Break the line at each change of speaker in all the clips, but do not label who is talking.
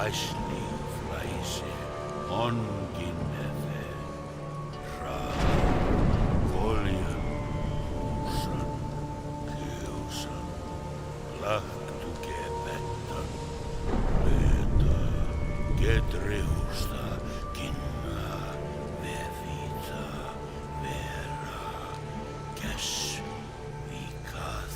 Hæslíflæsi, onginnefe, hrað, koljan, húsan, kjósan, laktu gebettan, löta, getrihusta, ginna, vefíta, vera, gess, víkað.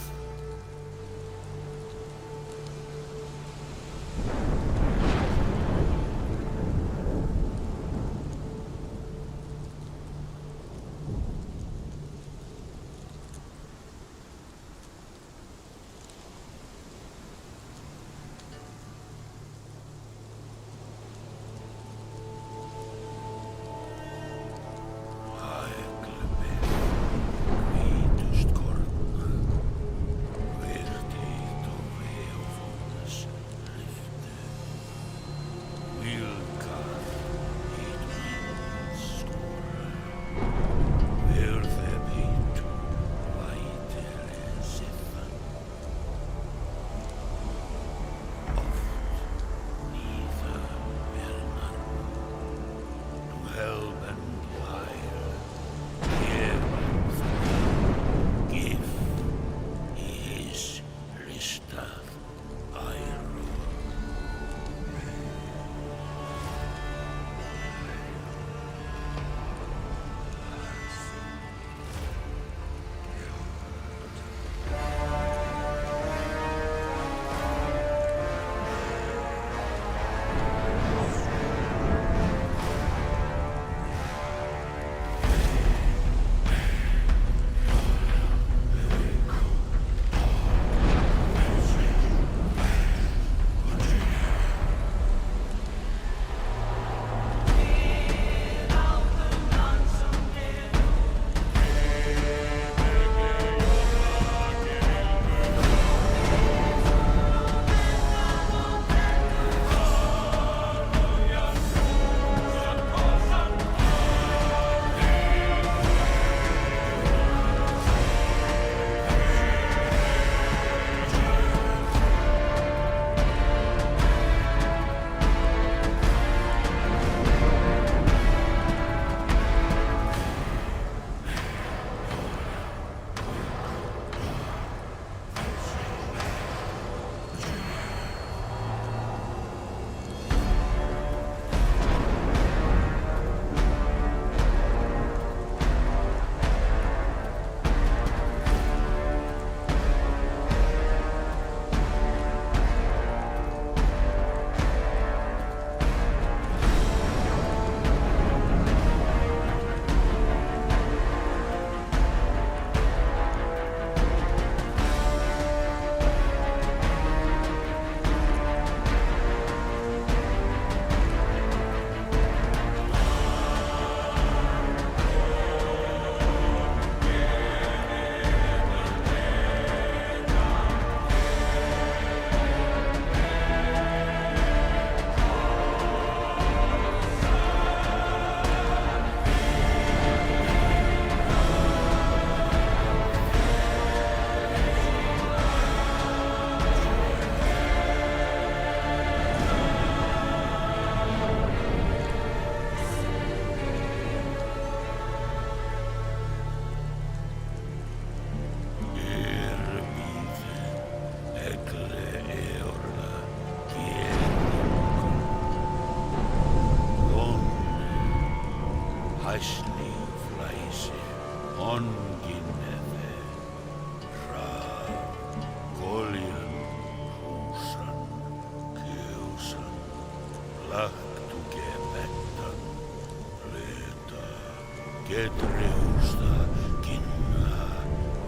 Hæslíflæsi, onginnefe, hrað, koljan, húsan, kjósan, laktu gebettan, löta, getrihusta, ginna,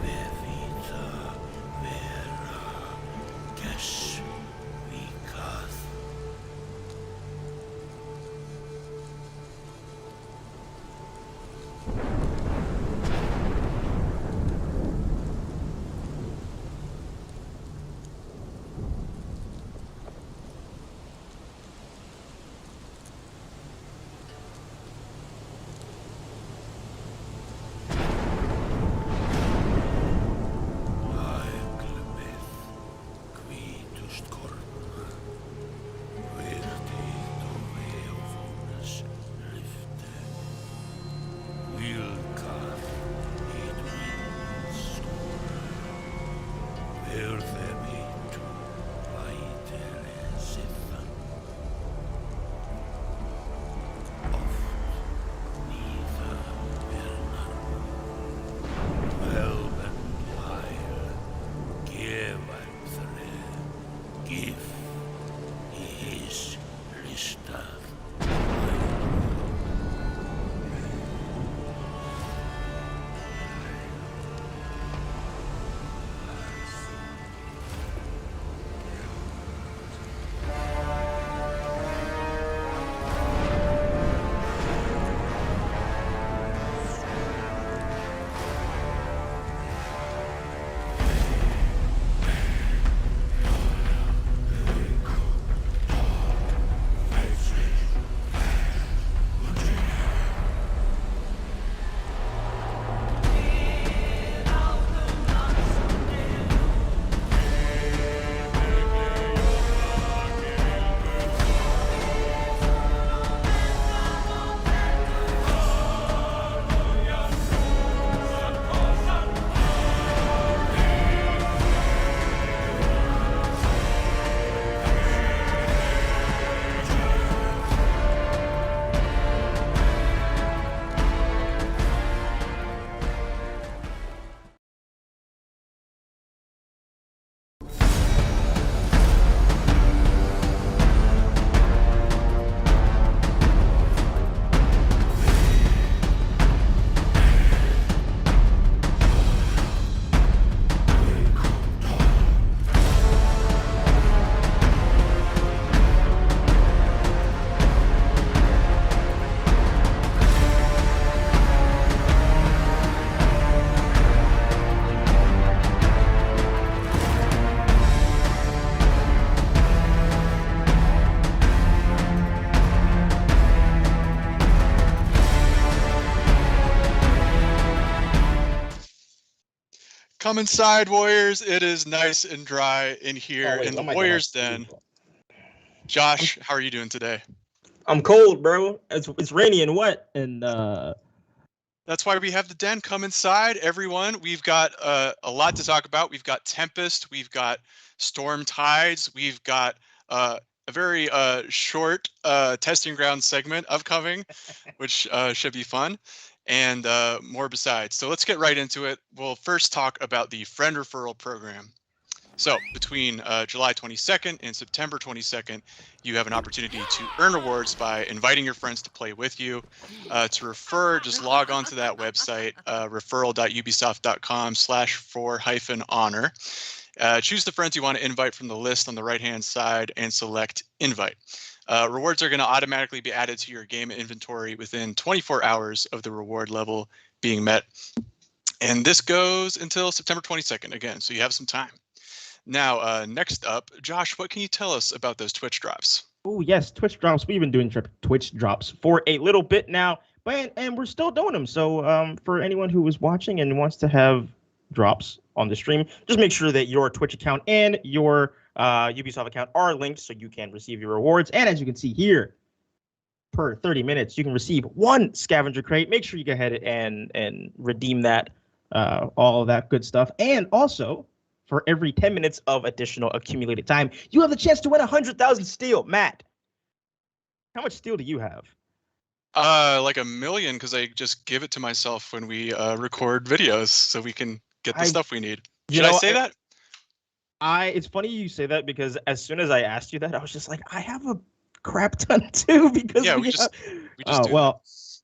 vefíta, vera, gess, víkað.
Come inside, Warriors. It is nice and dry in here in the Warriors Den. Josh, how are you doing today?
I'm cold, bro. It's rainy and wet, and
that's why we have the den. Come inside, everyone. We've got a lot to talk about. We've got Tempest. We've got Storm Tides. We've got a very short testing ground segment upcoming, which should be fun, and more besides. So let's get right into it. We'll first talk about the friend referral program. So between July 22nd and September 22nd, you have an opportunity to earn rewards by inviting your friends to play with you. To refer, just log on to that website, referral.ubisoft.com/for-honor. Choose the friends you want to invite from the list on the right-hand side and select invite. Rewards are going to automatically be added to your game inventory within 24 hours of the reward level being met. And this goes until September 22nd again, so you have some time. Now, next up, Josh, what can you tell us about those Twitch drops?
Oh, yes, Twitch drops. We've been doing Twitch drops for a little bit now, and we're still doing them. So for anyone who is watching and wants to have drops on the stream, just make sure that your Twitch account and your Ubisoft account are linked so you can receive your rewards. And as you can see here, per 30 minutes, you can receive 1 scavenger crate. Make sure you go ahead and redeem that, all of that good stuff. And also, for every 10 minutes of additional accumulated time, you have the chance to win 100,000 steel. Matt, how much steel do you have?
Like 1 million, because I just give it to myself when we record videos so we can get the stuff we need. Should I say that?
It's funny you say that, because as soon as I asked you that, I was just like, I have a crap ton too, because
we just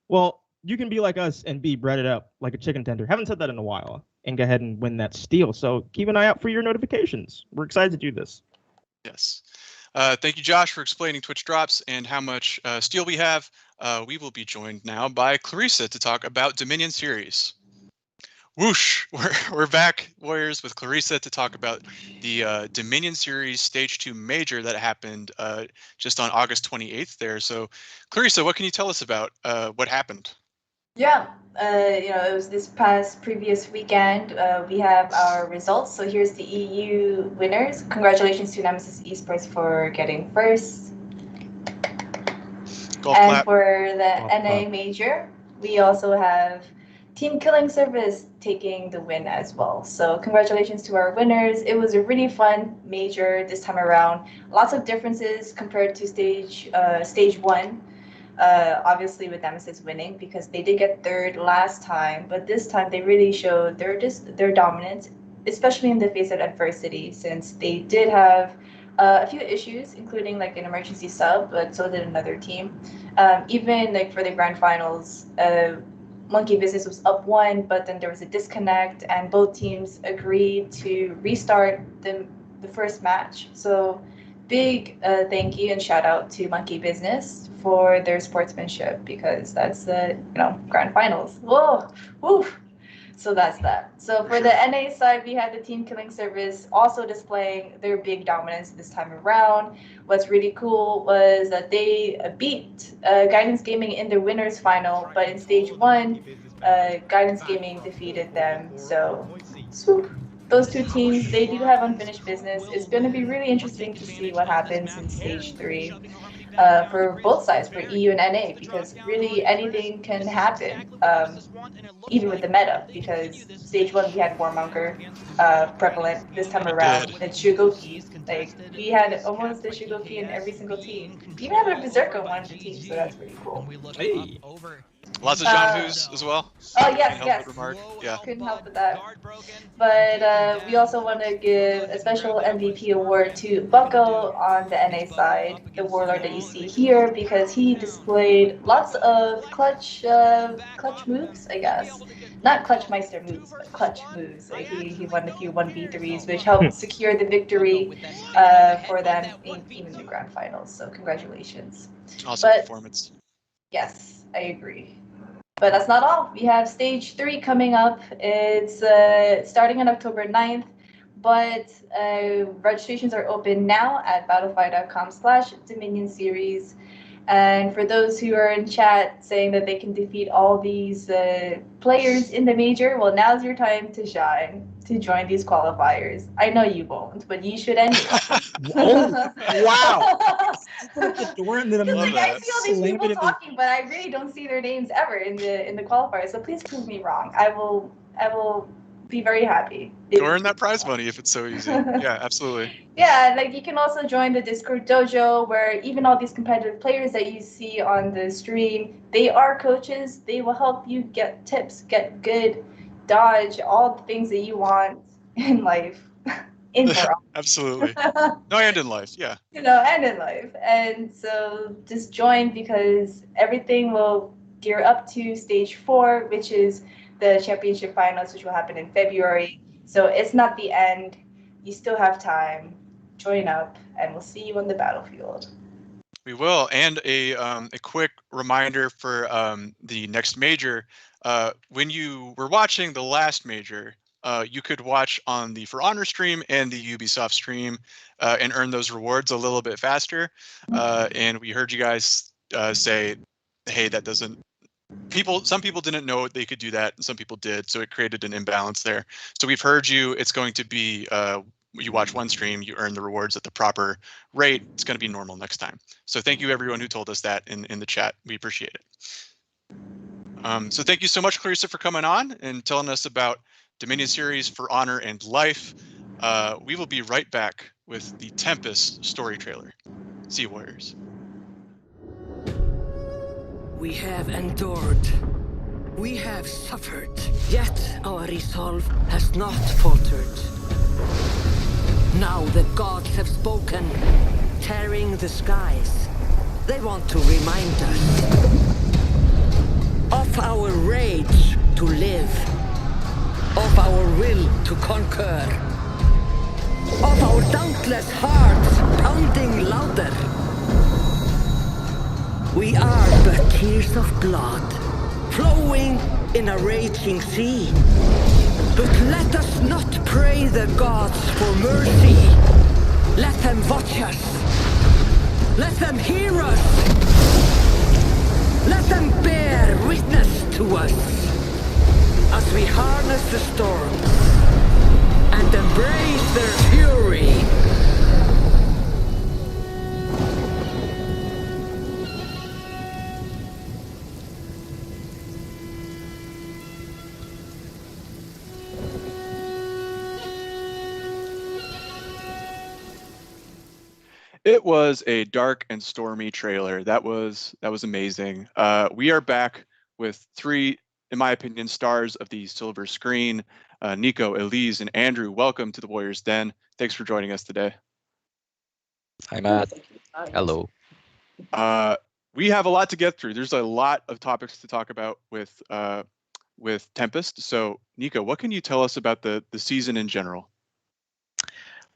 well, you can be like us and be breaded up like a chicken tender. Haven't said that in a while, and go ahead and win that steel. So keep an eye out for your notifications. We're excited to do this.
Yes. Thank you, Josh, for explaining Twitch drops and how much steel we have. We will be joined now by Clarissa to talk about Dominion series. Whoosh! We're back, Warriors, with Clarissa to talk about the Dominion series Stage 2 Major that happened just on August 28th there. So, Clarissa, what can you tell us about what happened?
Yeah, it was this previous weekend. We have our results. So here's the EU winners. Congratulations to Nemesis Esports for getting first.
Golf
and
clap.
For the NA Major, we also have Team Killing Service taking the win as well. So congratulations to our winners. It was a really fun major this time around. Lots of differences compared to stage one. Obviously with Nemesis winning because they did get third last time, but this time they really showed their dominance, especially in the face of adversity, since they did have a few issues, including like an emergency sub, but so did another team. Even like for the grand finals, Monkey Business was up 1, but then there was a disconnect, and both teams agreed to restart the first match. So big thank you and shout out to Monkey Business for their sportsmanship, because that's the grand finals. Whoa, woo. So that's that. So for the NA side, we had the Team Killing Service also displaying their big dominance this time around. What's really cool was that they beat Guidance Gaming in the winners final, but in stage 1, Guidance Gaming defeated them. So swoop. Those two teams, they do have unfinished business. It's going to be really interesting to see what happens in stage 3 for both sides, for EU and NA, because really anything can happen, even with the meta, because stage 1 we had Warmonger prevalent. This time around it's Shugoki. Like, we had almost the Shugoki in every single team. We even have a Berserker in one of the teams, so that's pretty cool.
Hey.
Lots of John Who's as well.
Oh yes, yes.
Remark. Yeah.
Couldn't help with that. But we also want to give a special MVP award to Bucko on the NA side, the warlord that you see here, because he displayed lots of clutch moves, I guess. Not Clutchmeister moves, but clutch moves. Like he won a few 1v3s, which helped secure the victory for them in even the grand finals. So congratulations.
Awesome performance.
Yes, I agree. But that's not all. We have stage 3 coming up. It's starting on October 9th, but registrations are open now at battlefy.com/Dominion Series. And for those who are in chat saying that they can defeat all these players in the major, well, now's your time to shine, to join these qualifiers. I know you won't, but you should anyway.
Wow. Open the door and then I'm
like, I see all these people talking, but I really don't see their names ever in the qualifiers. So please prove me wrong. I will be very happy.
Go earn that prize money if it's so easy. Yeah, absolutely.
Yeah, like you can also join the Discord dojo, where even all these competitive players that you see on the stream, they are coaches. They will help you get tips, get good dodge, all the things that you want in life.
Absolutely. No, and in life, yeah.
And in life. And so just join, because everything will gear up to stage 4, which is the championship finals, which will happen in February. So it's not the end. You still have time. Join up, and we'll see you on the battlefield.
We will. And a quick reminder for the next major. When you were watching the last major, you could watch on the For Honor stream and the Ubisoft stream and earn those rewards a little bit faster. And we heard you guys say, hey, that doesn't... Some people didn't know they could do that, and some people did, so it created an imbalance there. So we've heard you. It's going to be you watch one stream, you earn the rewards at the proper rate. It's going to be normal next time. So thank you everyone who told us that in the chat. We appreciate it. So thank you so much, Clarissa, for coming on and telling us about Dominion Series, For Honor, and Life. We will be right back with the Tempest story trailer. See you, Warriors.
We have endured. We have suffered. Yet our resolve has not faltered. Now the gods have spoken, tearing the skies. They want to remind us of our rage to live, of our will to conquer, of our dauntless hearts pounding louder. We are but tears of blood, flowing in a raging sea. But let us not pray the gods for mercy. Let them watch us. Let them hear us. Let them bear witness to us as we harness the storms and embrace their fury.
It was a dark and stormy trailer. That was amazing. We are back with three, in my opinion, stars of the silver screen. Nico, Elise, and Andrew, welcome to the Warriors Den. Thanks for joining us today.
Hi, Matt. Hello.
We have a lot to get through. There's a lot of topics to talk about with Tempest. So, Nico, what can you tell us about the season in general?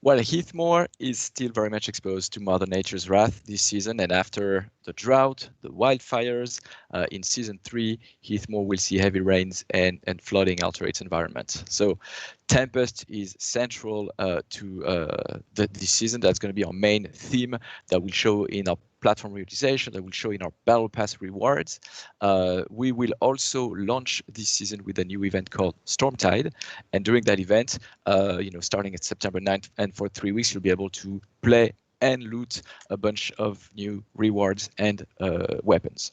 Well, Heathmore is still very much exposed to Mother Nature's wrath this season, and after the drought, the wildfires, in Season 3, Heathmore will see heavy rains and flooding alter its environment. So Tempest is central to this season. That's going to be our main theme that will show in our platform realization, that will show in our Battle Pass rewards. We will also launch this season with a new event called Stormtide, and during that event, starting at September 9th, and for 3 weeks, you'll be able to play and loot a bunch of new rewards and weapons.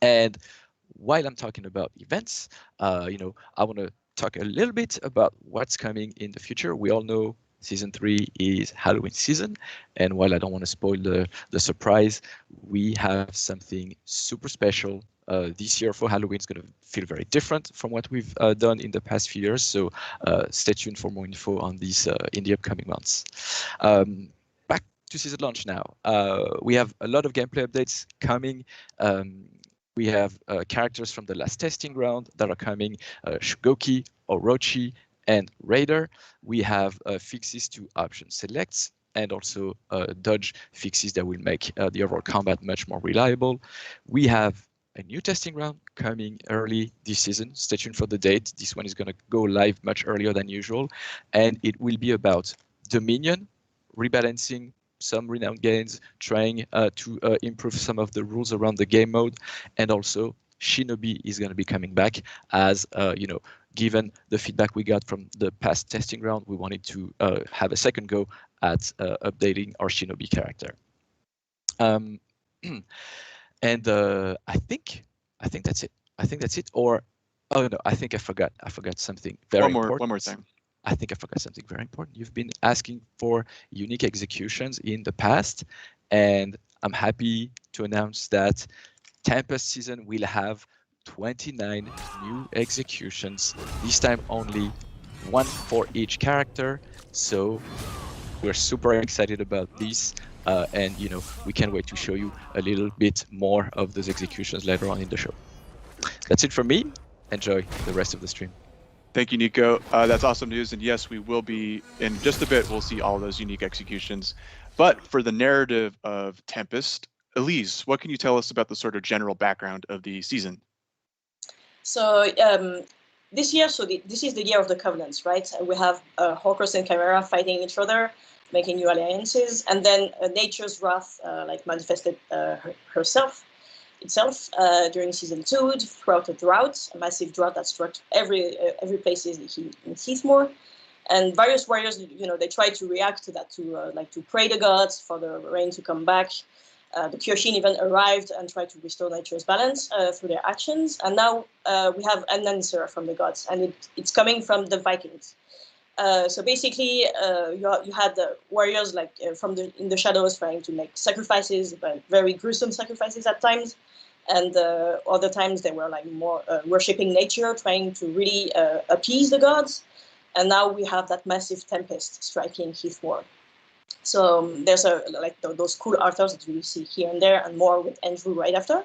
And while I'm talking about events, I want to talk a little bit about what's coming in the future. We all know Season 3 is Halloween season, and while I don't want to spoil the surprise, we have something super special this year for Halloween. It's going to feel very different from what we've done in the past few years, so stay tuned for more info on this in the upcoming months. Back to season launch now. We have a lot of gameplay updates coming. We have characters from the last testing ground that are coming, Shugoki, Orochi, and Raider. We have fixes to option selects and also dodge fixes that will make the overall combat much more reliable. We have a new testing round coming early this season. Stay tuned for the date. This one is going to go live much earlier than usual, and it will be about Dominion, rebalancing some renown gains, trying to improve some of the rules around the game mode, and also Shinobi is going to be coming back as, given the feedback we got from the past testing round, we wanted to have a second go at updating our Shinobi character. And I think that's it. I think that's it. Or, oh no, I think I forgot something very important.
One more thing.
I think I forgot something very important. You've been asking for unique executions in the past, and I'm happy to announce that Tempest season will have 29 new executions, this time only one for each character. So we're super excited about this, and we can't wait to show you a little bit more of those executions later on in the show. That's it from me. Enjoy the rest of the stream.
Thank you, Nico. That's awesome news. And yes, we will be, in just a bit, we'll see all those unique executions. But for the narrative of Tempest, Elise, what can you tell us about the sort of general background of the season?
So this year, this is the year of the covenants, right? We have Horcrux and Chimera fighting each other, making new alliances, and then Nature's wrath manifested itself during season 2 throughout a drought, a massive drought that struck every place in Heathmore, and various warriors, they tried to react to that, to pray the gods for the rain to come back. The Kyoshin even arrived and tried to restore nature's balance through their actions, and now we have an answer from the gods, and it's coming from the Vikings. So basically, you had the warriors in the shadows trying to make sacrifices, but very gruesome sacrifices at times, and other times they were more worshipping nature, trying to really appease the gods. And now we have that massive tempest striking Heathmore. So there's those cool authors that you see here and there, and more with Andrew right after.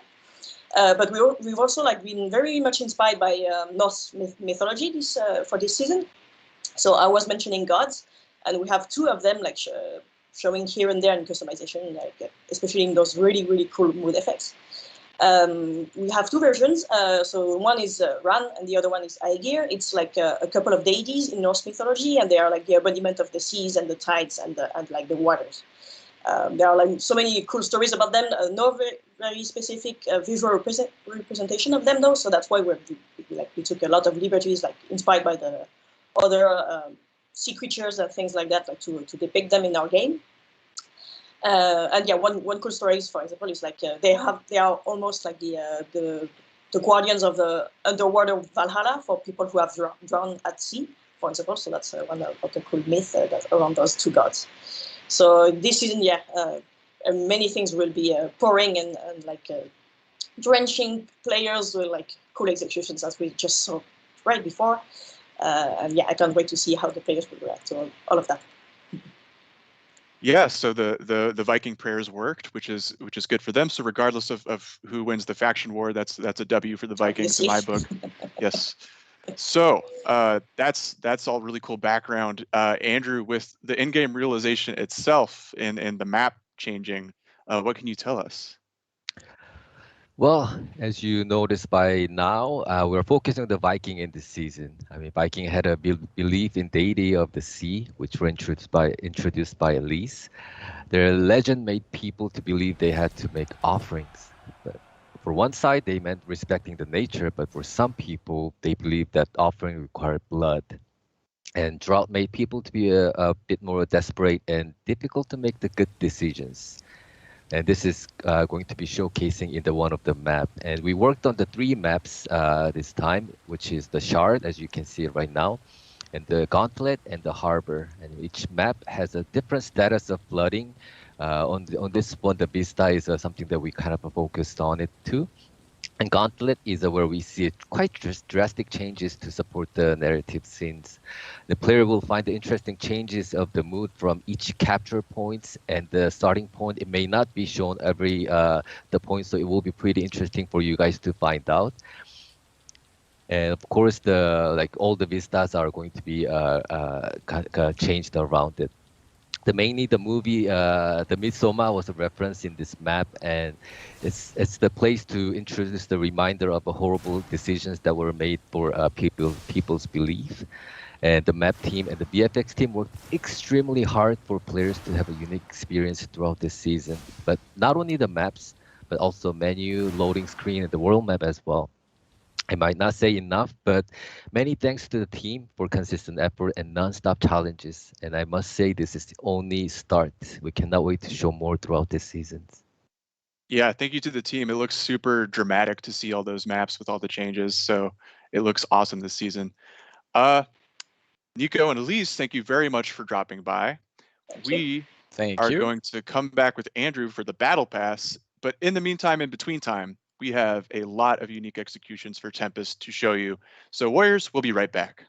But we've also been very much inspired by Norse mythology for this season. So I was mentioning gods, and we have 2 of them showing here and there in customization, especially in those really, really cool mood effects. We have 2 versions. So one is Ran, and the other one is Aegir. It's a couple of deities in Norse mythology, and they are the embodiment of the seas and the tides and the waters. There are so many cool stories about them. No very specific visual representation of them though. So that's why we took a lot of liberties, inspired by the other sea creatures and things like that, to depict them in our game. And yeah, one cool story, for example, is they are almost the guardians of the underwater Valhalla for people who have drowned at sea, for example. So that's one of the cool myths around those 2 gods. So this season, many things will be pouring and like drenching players with like cool executions as we just saw right before. And yeah, I can't wait to see how the players will react to all of that.
Yeah, so the Viking prayers worked, which is good for them. So regardless of who wins the faction war, that's a W for the Vikings in my book. Yes. So that's all really cool background. Andrew, with the in-game realization itself and the map changing, what can you tell us?
Well, as you noticed by now, we're focusing on the Viking in this season. I mean, Viking had a belief in deity of the sea, which were introduced by Elise. Their legend made people to believe they had to make offerings. But for one side, they meant respecting the nature, but for some people, they believed that offering required blood. And drought made people to be a bit more desperate and difficult to make the good decisions. And this is going to be showcasing in one of the map. And we worked on the 3 maps this time, which is the Shard, as you can see right now, and the Gauntlet and the Harbor. And each map has a different status of flooding. On this one, the Vista is something that we kind of focused on it too. And Gauntlet is where we see quite drastic changes to support the narrative scenes. The player will find the interesting changes of the mood from each capture points and the starting point. It may not be shown every the point, so it will be pretty interesting for you guys to find out. And of course, all the vistas are going to be changed around it. Mainly the movie, the Midsommar was a reference in this map, and it's the place to introduce the reminder of the horrible decisions that were made for people's belief. And the map team and the VFX team worked extremely hard for players to have a unique experience throughout this season. But not only the maps, but also menu, loading screen, and the world map as well. I might not say enough, but many thanks to the team for consistent effort and non-stop challenges. And I must say this is the only start. We cannot wait to show more throughout this season.
Yeah, thank you to the team. It looks super dramatic to see all those maps with all the changes. So it looks awesome this season. Nico and Elise, thank you very much for dropping by. We are going to come back with Andrew for the Battle Pass. But in the meantime, in between time, we have a lot of unique executions for Tempest to show you. So Warriors, we'll be right back.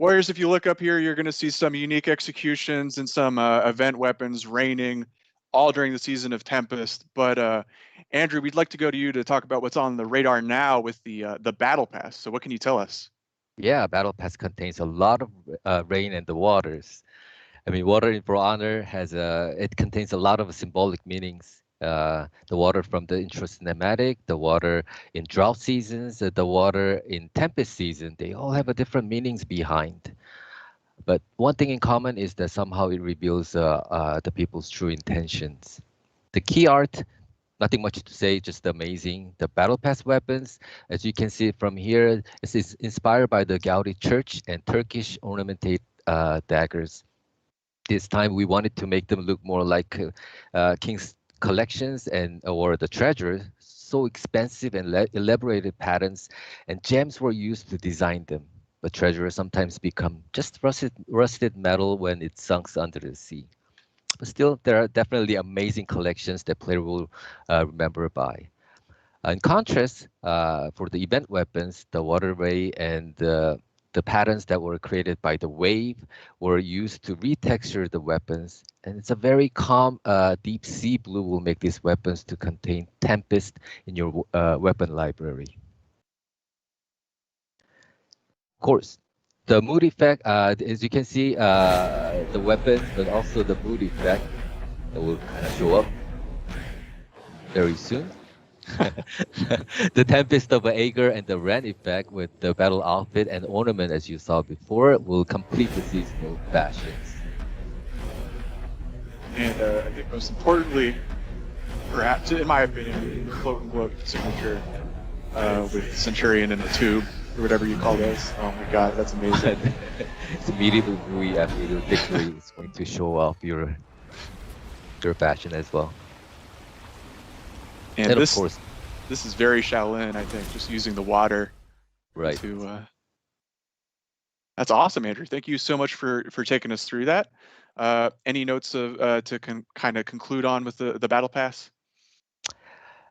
Warriors, if you look up here, you're going to see some unique executions and some event weapons raining all during the season of Tempest. But Andrew, we'd like to go to you to talk about what's on the radar now with the Battle Pass. So what can you tell us?
Yeah, Battle Pass contains a lot of rain and the waters. I mean, water in For Honor it contains a lot of symbolic meanings. The water from the intro cinematic, the water in drought seasons, the water in Tempest season, they all have a different meanings behind. But one thing in common is that somehow it reveals the people's true intentions. The key art, nothing much to say, just amazing. The Battle Pass weapons, as you can see from here, is inspired by the Gaudi church and Turkish ornamented daggers. This time we wanted to make them look more like King's collections or the treasure. So expensive and elaborated patterns and gems were used to design them. But treasures sometimes become just rusted metal when it sinks under the sea. But still, there are definitely amazing collections that player will remember by. In contrast, for the event weapons, the waterway and the patterns that were created by the wave were used to retexture the weapons. And it's a very calm, deep sea blue will make these weapons to contain Tempest in your weapon library. Of course, the mood effect, as you can see, the weapons, but also the mood effect that will kind of show up very soon. The Tempest of Aegir and the Ren effect with the battle outfit and ornament, as you saw before, will complete the seasonal fashions.
And I think most importantly, perhaps in my opinion, the Cloak and Cloak signature with Centurion in the tube, or whatever you call those. Oh my god, that's amazing.
It's immediately Rui after your victory is going to show off your fashion as well.
And
of
this
course,
this is very Shaolin, I think, just using the water
right.
to. That's awesome, Andrew. Thank you so much for taking us through that. Any notes of to kind of conclude on with the battle pass?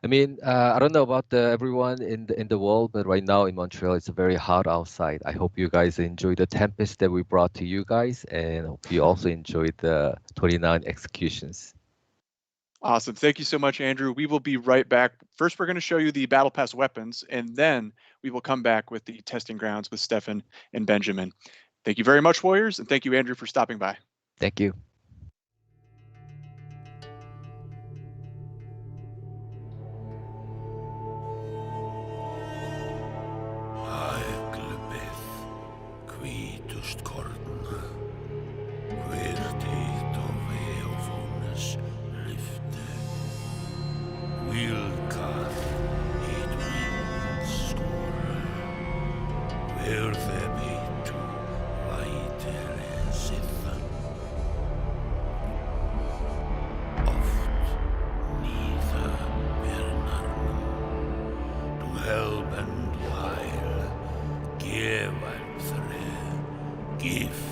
I mean, I don't know about everyone in the world, but right now in Montreal, it's very hot outside. I hope you guys enjoy the Tempest that we brought to you guys, and hope you also enjoyed the 29 executions.
Awesome. Thank you so much, Andrew. We will be right back. First, we're going to show you the battle pass weapons, and then we will come back with the testing grounds with Stefan and Benjamin. Thank you very much, Warriors, and thank you, Andrew, for stopping by.
Thank you.
Æglubið, hvítust korna, hvertigt og veofónus lyfte. Vilkar hit mynd skóra, hver þeim hitu vætir en sittan. Oft nýða vernar nú, du helbend while, give I'm thread, give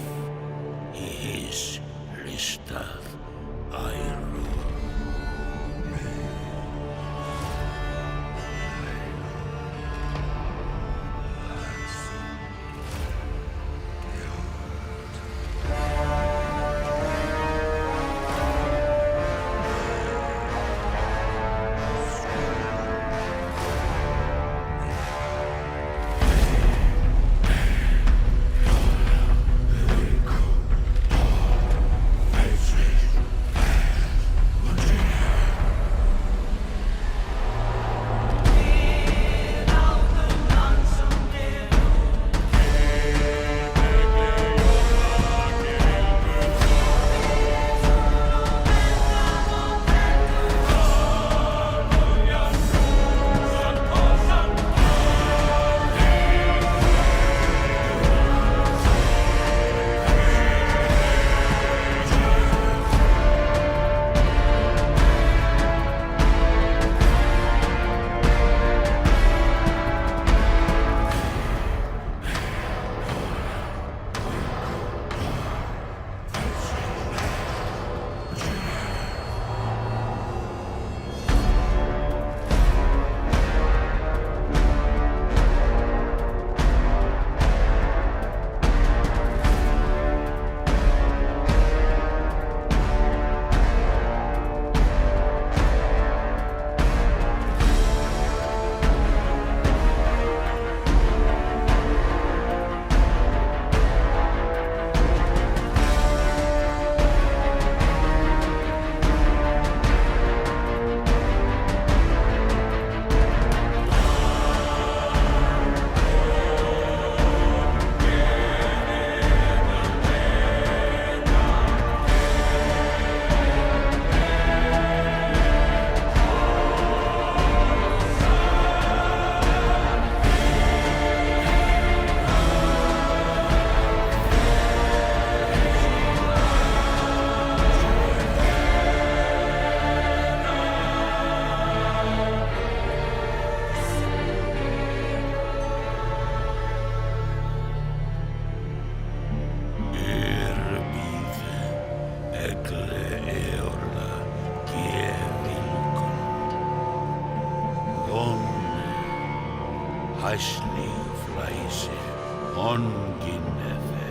he his listað æru. Hæsli flæsi, ongin efe,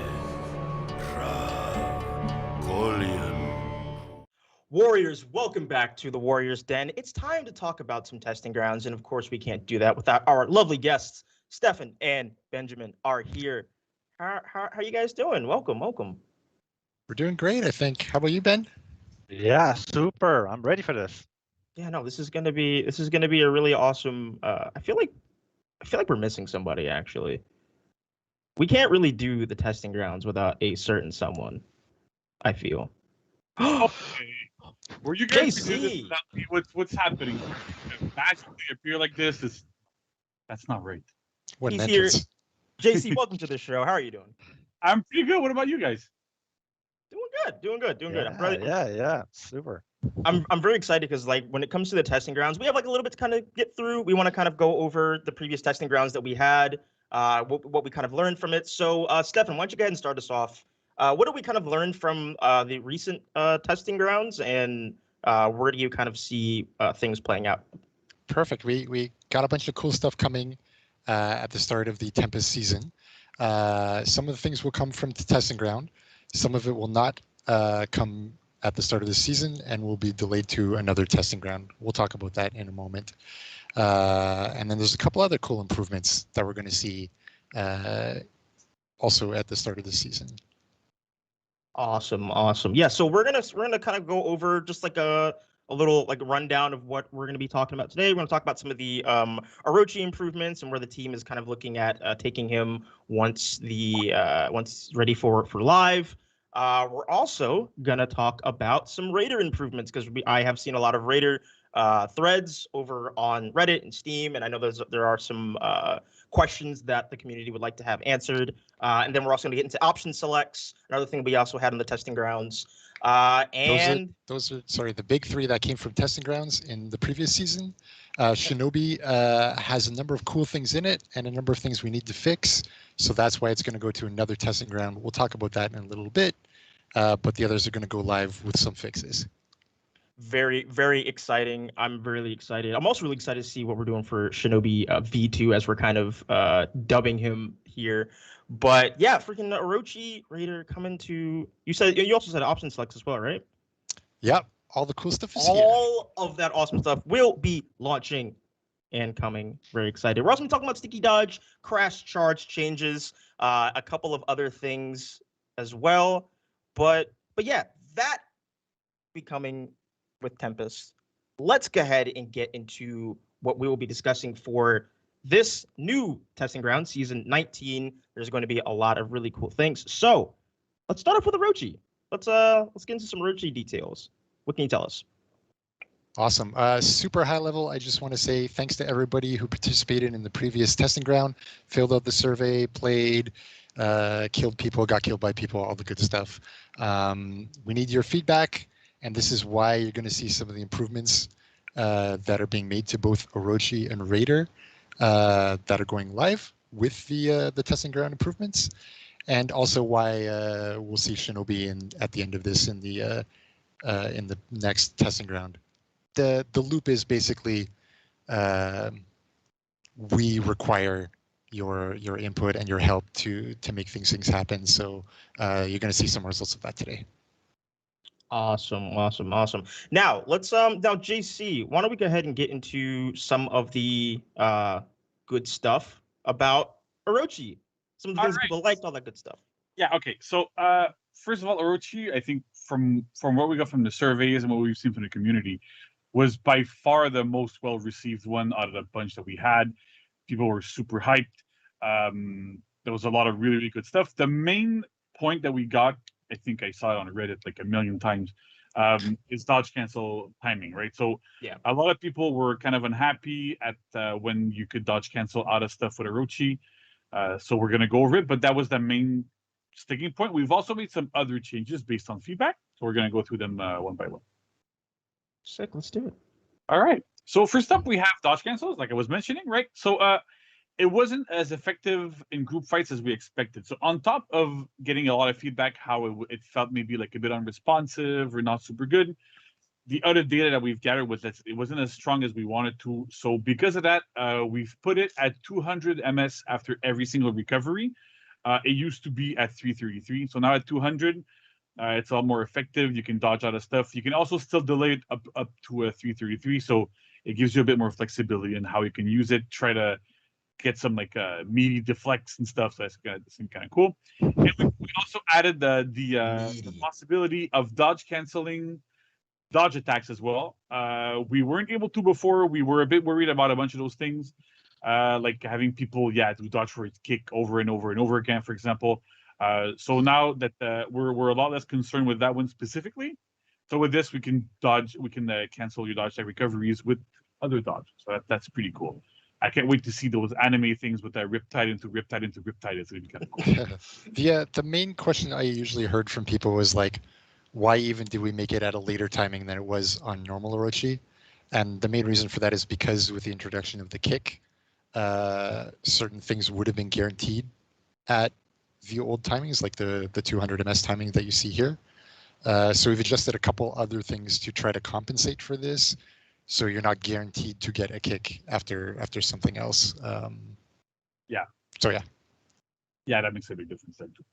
Warriors, welcome back to the Warriors Den. It's time to talk about some testing grounds, and of course, we can't do that without our lovely guests. Stefan and Benjamin are here. How are you guys doing? Welcome.
We're doing great, I think. How about you, Ben?
Yeah, super. I'm ready for this.
Yeah, no, this is gonna be a really awesome. I feel like we're missing somebody actually. We can't really do the testing grounds without a certain someone, I feel.
Were you guys
JC.
do this without me? What's happening? Magically appear like this that's not right.
What
He's
an
here.
entrance.
JC, welcome to the show. How are you doing?
I'm pretty good. What about you guys?
Doing good.
Yeah. Super.
I'm very excited because like when it comes to the testing grounds, we have like a little bit to kind of get through. We want to kind of go over the previous testing grounds that we had, what we kind of learned from it. So, Stefan, why don't you go ahead and start us off? What did we kind of learn from the recent testing grounds, and where do you kind of see things playing out?
Perfect. We got a bunch of cool stuff coming at the start of the Tempest season. Some of the things will come from the testing ground. Some of it will not come at the start of the season and will be delayed to another testing ground. We'll talk about that in a moment. And then there's a couple other cool improvements that we're going to see also at the start of the season.
Awesome. Yeah, so we're gonna kind of go over just like a little like rundown of what we're gonna be talking about today. We're gonna talk about some of the Orochi improvements and where the team is kind of looking at taking him once ready for live. We're also gonna talk about some Raider improvements because I have seen a lot of Raider threads over on Reddit and Steam, and I know there are some questions that the community would like to have answered. And then we're also going to get into option selects, another thing we also had on the testing grounds.
Those are the big three that came from testing grounds in the previous season. Shinobi has a number of cool things in it and a number of things we need to fix. So that's why it's going to go to another testing ground. We'll talk about that in a little bit. But the others are going to go live with some fixes.
Very, very exciting. I'm really excited. I'm also really excited to see what we're doing for Shinobi V2 as we're kind of dubbing him here. But yeah, freaking Orochi Raider coming to. You also said option selects as well, right?
Yep. All the cool stuff is here.
All of that awesome stuff will be launching and coming. Very excited. We're also going to be talking about sticky dodge, crash charge changes, a couple of other things as well. But yeah, that be coming with Tempest. Let's go ahead and get into what we will be discussing for this new testing ground, season 19. There's going to be a lot of really cool things. So let's start off with Orochi. Let's get into some Orochi details. What can you tell us?
Awesome. Super high level. I just want to say thanks to everybody who participated in the previous testing ground, filled out the survey, played, killed people, got killed by people, all the good stuff. We need your feedback. And this is why you're going to see some of the improvements that are being made to both Orochi and Raider that are going live with the testing ground improvements, and also why we'll see Shinobi at the end of this in the next testing ground. The loop is basically we require your input and your help to make things happen. So you're going to see some results of that today.
Awesome. Now let's JC, why don't we go ahead and get into some of the good stuff about Orochi, some of the things people liked, all that good stuff.
Yeah. Okay. So first of all, Orochi, I think from what we got from the surveys and what we've seen from the community, was by far the most well received one out of the bunch that we had. People were super hyped. There was a lot of really good stuff. The main point that we got, I think I saw it on Reddit like a million times, is dodge cancel timing, right? So yeah, a lot of people were kind of unhappy at when you could dodge cancel out of stuff with Orochi. So we're gonna go over it, but that was the main sticking point. We've also made some other changes based on feedback, so we're gonna go through them one by one.
Sick, let's do it.
All right. So first up, we have dodge cancels, like I was mentioning, right? So it wasn't as effective in group fights as we expected. So on top of getting a lot of feedback, how it felt maybe like a bit unresponsive or not super good, the other data that we've gathered was that it wasn't as strong as we wanted to. So because of that, we've put it at 200 MS after every single recovery. It used to be at 333. So now at 200, it's a lot more effective. You can dodge out of stuff. You can also still delay it up to a 333. So it gives you a bit more flexibility in how you can use it. Try to get some like meaty deflects and stuff. So that's kind of cool. And we also added the possibility of dodge canceling dodge attacks as well. We weren't able to before. We were a bit worried about a bunch of those things, like having people do dodge for its kick over and over and over again, for example. So now that we're a lot less concerned with that one specifically. So with this, we can cancel your dodge attack recoveries with other dodges. So that's pretty cool. I can't wait to see those anime things with that riptide into riptide into riptide. It's going to be kind of cool.
The main question I usually heard from people was like, why even did we make it at a later timing than it was on normal Orochi? And the main reason for that is because with the introduction of the kick, certain things would have been guaranteed at the old timings, like the 200 ms timing that you see here. So we've adjusted a couple other things to try to compensate for this, so you're not guaranteed to get a kick after something else.
Yeah.
So yeah.
Yeah, that makes a big difference then too.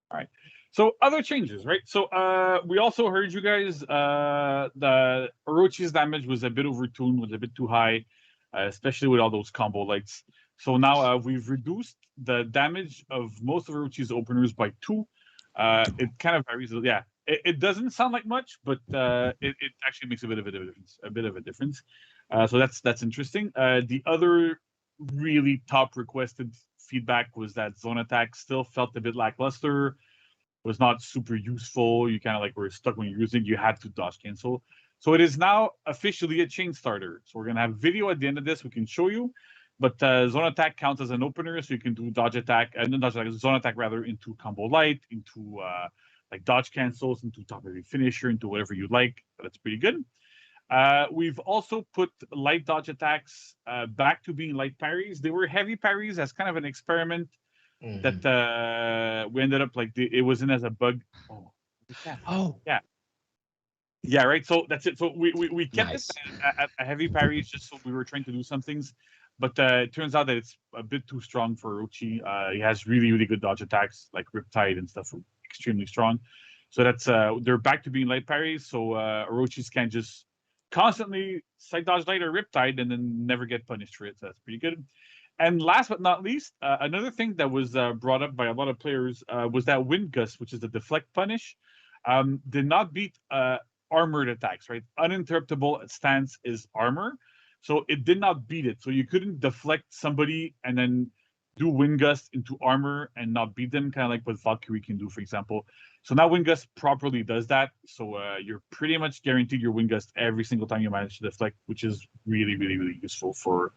All right. So other changes, right? So we also heard you guys, the Orochi's damage was a bit overtuned, was a bit too high, especially with all those combo lights. So now we've reduced the damage of most of Orochi's openers by 2. It kind of varies. Yeah, it doesn't sound like much, but it actually makes a bit of a difference. So that's interesting. The other really top requested feedback was that zone attack still felt a bit lackluster, was not super useful. You kind of like were stuck when you're using, you had to dodge cancel. So it is now officially a chain starter. So we're gonna have video at the end of this, we can show you, but zone attack counts as an opener, so you can do dodge attack, zone attack rather, into combo light, into like dodge cancels, into top heavy finisher, into whatever you like. That's pretty good. We've also put light dodge attacks back to being light parries. They were heavy parries as kind of an experiment that we ended up like it wasn't as a bug. Yeah, right. So that's it. So we kept it at a heavy parries just so we were trying to do some things, but it turns out that it's a bit too strong for Orochi. He has really good dodge attacks like Riptide and stuff, extremely strong. So that's they're back to being light parries. So Orochi's can just constantly side dodge light or Riptide and then never get punished for it. So that's pretty good. And last but not least, another thing that was brought up by a lot of players was that Wind Gust, which is the deflect punish, did not beat armored attacks, right? Uninterruptible stance is armor, so it did not beat it. So you couldn't deflect somebody and then do Wind Gust into armor and not beat them, kind of like what Valkyrie can do, for example. So now Wind Gust properly does that. So you're pretty much guaranteed your Wind Gust every single time you manage to deflect, which is really useful for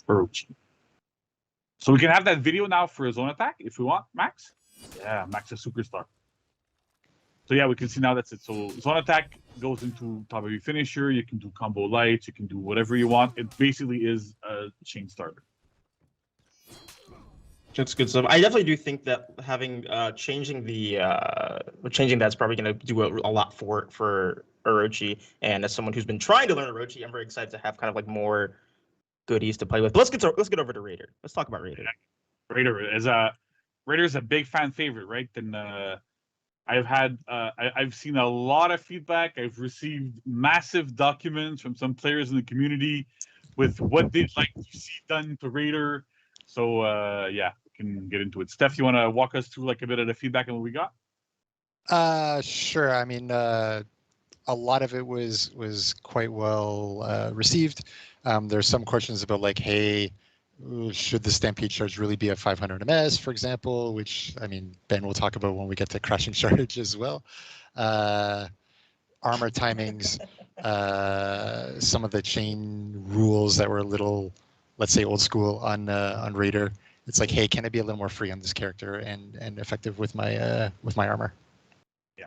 Orochi. So we can have that video now for a zone attack if we want, Max. Yeah, Max is superstar. So yeah, we can see now that's it. So zone attack goes into top heavy finisher. You can do combo lights. You can do whatever you want. It basically is a chain starter.
That's good stuff. I definitely do think that having changing that's probably going to do a lot for Orochi. And as someone who's been trying to learn Orochi, I'm very excited to have kind of like more goodies to play with. But let's get over to Raider. Let's talk about Raider.
Raider is a big fan favorite, right? And I've seen a lot of feedback. I've received massive documents from some players in the community with what they'd like to see done to Raider. So yeah, we can get into it. Steph, you want to walk us through like a bit of the feedback and what we got?
Sure. I mean, a lot of it was quite well received. There's some questions about like, hey, should the Stampede charge really be at 500 ms, for example, which, I mean, Ben will talk about when we get to crashing charge as well. Armor timings, some of the chain rules that were a little, let's say, old school on Raider. It's like, hey, can I be a little more free on this character and effective with my armor?
Yeah.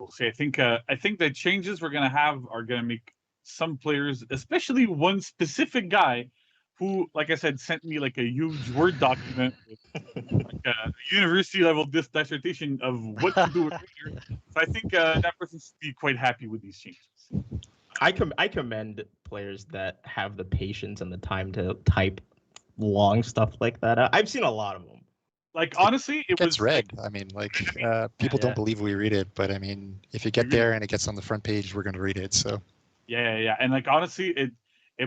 We'll see. I think the changes we're gonna have are gonna make some players, especially one specific guy, who, like I said, sent me like a huge Word document with like a university level dissertation of what to do with Raider. So I think that person should be quite happy with these changes.
I commend players that have the patience and the time to type long stuff like that. I've seen a lot of them.
Like, honestly, it
gets
was
read. I mean, like people don't believe we read it, but I mean, if you get there and it gets on the front page, we're going to read it. So
yeah, and like honestly, it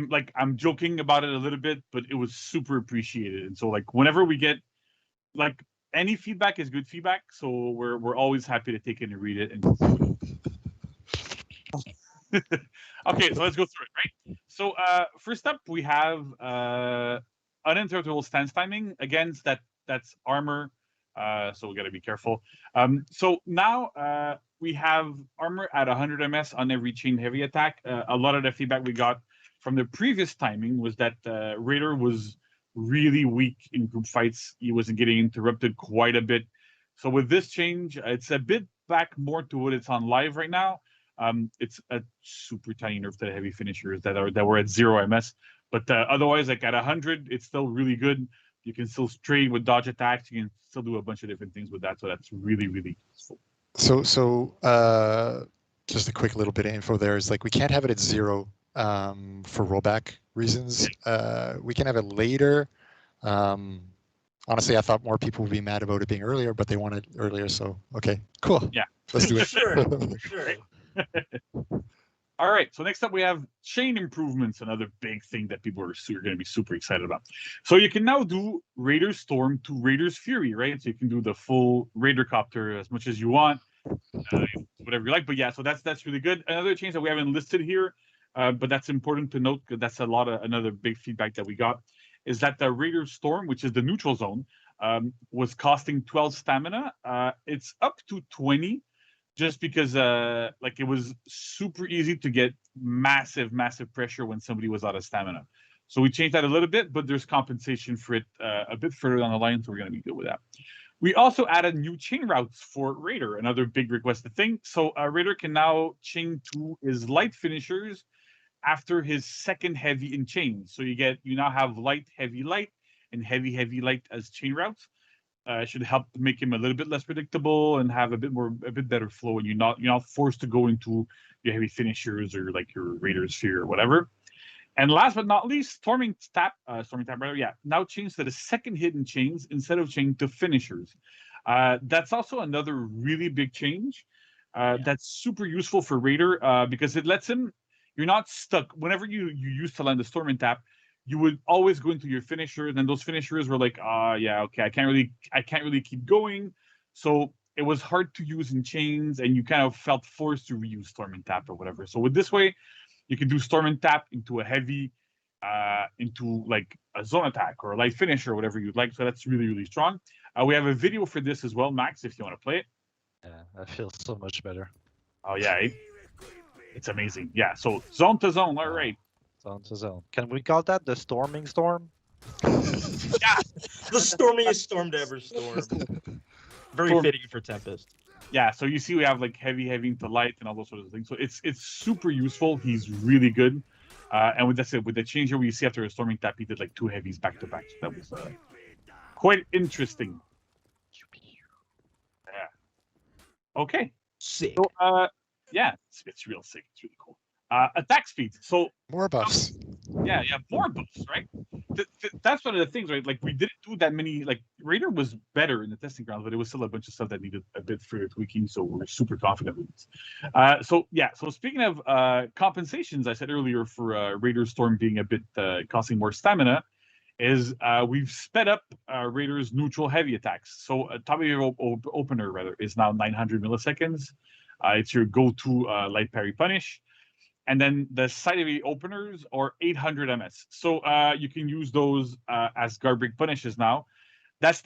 like I'm joking about it a little bit, but it was super appreciated. And so like whenever we get like any feedback is good feedback, so we're always happy to take it and read it. And okay, so let's go through it, right? So first up we have uninterruptible stance timing. Again, that's armor, so we got to be careful. So now we have armor at 100 ms on every chain heavy attack. A lot of the feedback we got from the previous timing was that Raider was really weak in group fights. He wasn't getting interrupted quite a bit. So with this change, it's a bit back more to what it's on live right now. It's a super tiny nerf to the heavy finishers that were at 0 MS, but otherwise, like at 100, it's still really good. You can still trade with dodge attacks. You can still do a bunch of different things with that. So that's really, really useful.
So just a quick little bit of info there is like we can't have it at 0 for rollback reasons. We can have it later. Honestly, I thought more people would be mad about it being earlier, but they want it earlier. So okay, cool.
Yeah,
let's do it.
Sure.
All right, so next up we have chain improvements, another big thing that people are going to be super excited about. So you can now do Raider's Storm to Raider's Fury, right? So you can do the full Raider copter as much as you want, whatever you like. But yeah, so that's really good. Another change that we haven't listed here, but that's important to note because that's another big feedback that we got, is that the Raider's Storm, which is the neutral zone, was costing 12 stamina. It's up to 20. Just because like it was super easy to get massive pressure when somebody was out of stamina. So we changed that a little bit, but there's compensation for it a bit further down the line, so we're going to be good with that. We also added new chain routes for Raider, another big requested thing. So Raider can now chain to his light finishers after his second heavy in chains. So you now have light, and heavy, light as chain routes. Should help make him a little bit less predictable and have a bit better flow, and you're not forced to go into your heavy finishers or like your Raider's Sphere or whatever. And last but not least, Storming Tap now changed to the second hidden chains instead of chain to finishers. That's also another really big change. That's super useful for Raider because it lets him. You're not stuck whenever you used to land the Storming Tap. You would always go into your finishers, and those finishers were like, yeah, okay, I can't really keep going. So it was hard to use in chains, and you kind of felt forced to reuse Storm and Tap or whatever. So with this way, you can do Storm and Tap into a heavy, into like a zone attack or a light finisher or whatever you'd like. So that's really, really strong. We have a video for this as well, Max, if you want to play it.
Yeah, that feels so much better.
Oh yeah, it's amazing. Yeah, so zone to zone, all right.
Zone to zone. Can we call that the storming storm?
Yeah,
the stormiest storm to ever storm. Very fitting for Tempest.
Yeah, so you see we have like heavy into light and all those sorts of things. So it's super useful. He's really good. And with the change here, we see after a storming tap, he did like 2 heavies back to back. So that was quite interesting. Yeah. Okay.
Sick.
So, yeah, it's real sick. It's really cool. Attack speed. So
more buffs.
Yeah, more buffs, right? That's one of the things, right? Like we didn't do that many. Like Raider was better in the testing grounds, but it was still a bunch of stuff that needed a bit further tweaking. So we're super confident with this. So speaking of compensations, I said earlier for Raider Storm being a bit costing more stamina, is we've sped up Raider's neutral heavy attacks. So top of your opener rather is now 900 milliseconds. It's your go-to light parry punish. And then the side of the openers are 800 MS. So you can use those as guard break punishes now. That's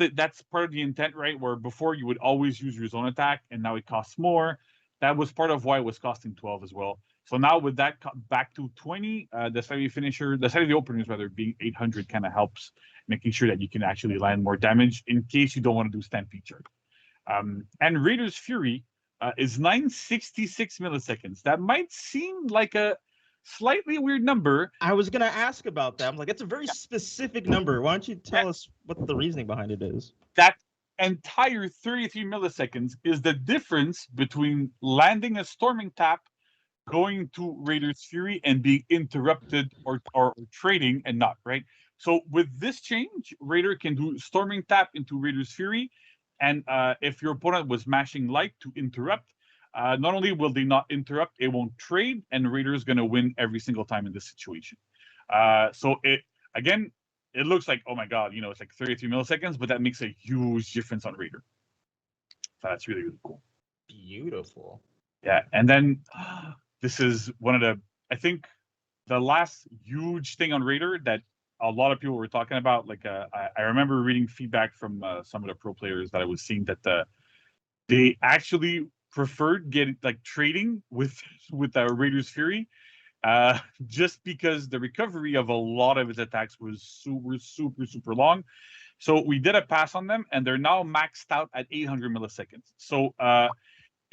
part of the intent, right? Where before you would always use your zone attack, and now it costs more. That was part of why it was costing 12 as well. So now with that back to 20, the side of the openers rather being 800 kind of helps making sure that you can actually land more damage in case you don't want to do Stampede Charge. And Raider's Fury is 966 milliseconds. That might seem like a slightly weird number.
I was going to ask about that. I'm like, it's a very specific number. Why don't you tell us what the reasoning behind it is?
That entire 33 milliseconds is the difference between landing a storming tap, going to Raider's Fury, and being interrupted or trading and not, right? So with this change, Raider can do storming tap into Raider's Fury. And if your opponent was mashing light to interrupt, not only will they not interrupt, it won't trade, and Raider is going to win every single time in this situation. So it looks like, oh my god, it's like 33 milliseconds, but that makes a huge difference on Raider. So that's really, really cool.
Beautiful.
Yeah, and then this is one of I think the last huge thing on Raider that a lot of people were talking about. Like I remember reading feedback from some of the pro players that I was seeing that they actually preferred trading with Raider's Fury, just because the recovery of a lot of his attacks was super long. So we did a pass on them, and they're now maxed out at 800 milliseconds. So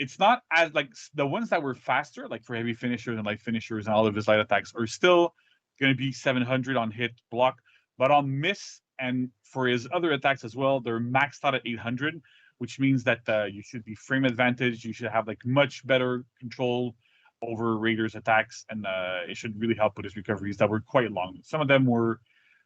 it's not as like the ones that were faster, like for heavy finishers and light finishers and all of his light attacks, are still going to be 700 on hit block, but on miss and for his other attacks as well, they're maxed out at 800, which means that you should be frame advantage. You should have like much better control over Raider's attacks, and it should really help with his recoveries that were quite long. Some of them were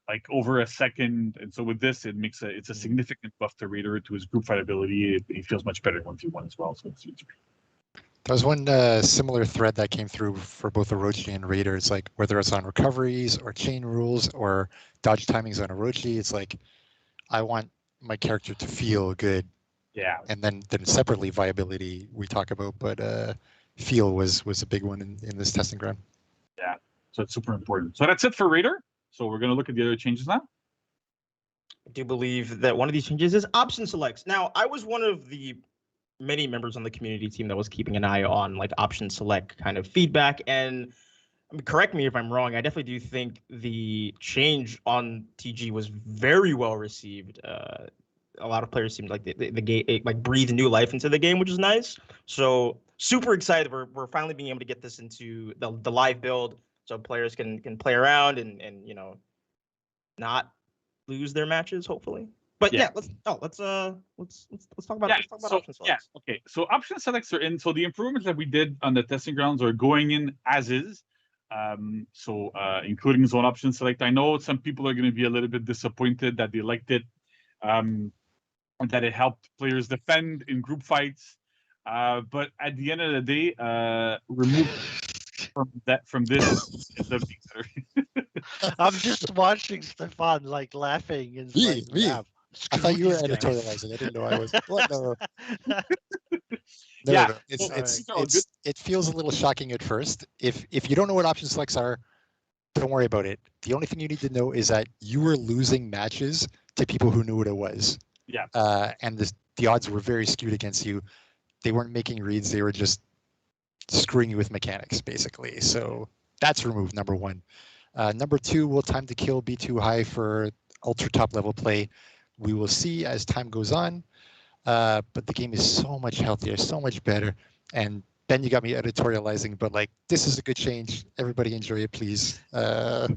like over a second, and so with this, it's a significant buff to Raider, to his group fight ability. It feels much better in 1v1 as well. So it's
There was one similar thread that came through for both Orochi and Raider. It's like whether it's on recoveries or chain rules or dodge timings on Orochi, it's like I want my character to feel good.
Yeah.
And then separately viability we talk about, but feel was a big one in this testing ground.
Yeah. So it's super important. So that's it for Raider. So we're going to look at the other changes now.
I do believe that one of these changes is option selects. Now, I was one of the many members on the community team that was keeping an eye on like option select kind of feedback. And I mean, correct me if I'm wrong, I definitely do think the change on TG was very well received. A lot of players seemed like the game like breathed new life into the game, which is nice. So super excited. We're finally being able to get this into the live build, so players can play around and not lose their matches, hopefully. But yeah, let's talk about option selects.
Yeah, okay. So option selects are in. So the improvements that we did on the testing grounds are going in as is. Including zone option select. I know some people are going to be a little bit disappointed that they liked it, and that it helped players defend in group fights. But at the end of the day, remove from this is the
I'm just watching Stefan like laughing and like, yeah,
I thought you were editorializing. I didn't know I was. What? No.
Yeah.
It feels a little shocking at first. If you don't know what option selects are, don't worry about it. The only thing you need to know is that you were losing matches to people who knew what it was.
Yeah.
And the odds were very skewed against you. They weren't making reads. They were just screwing you with mechanics, basically. So that's removed, number one. Number two, will time to kill be too high for ultra top level play? We will see as time goes on. But the game is so much healthier, so much better. And Ben, you got me editorializing, but like, this is a good change. Everybody enjoy it, please. And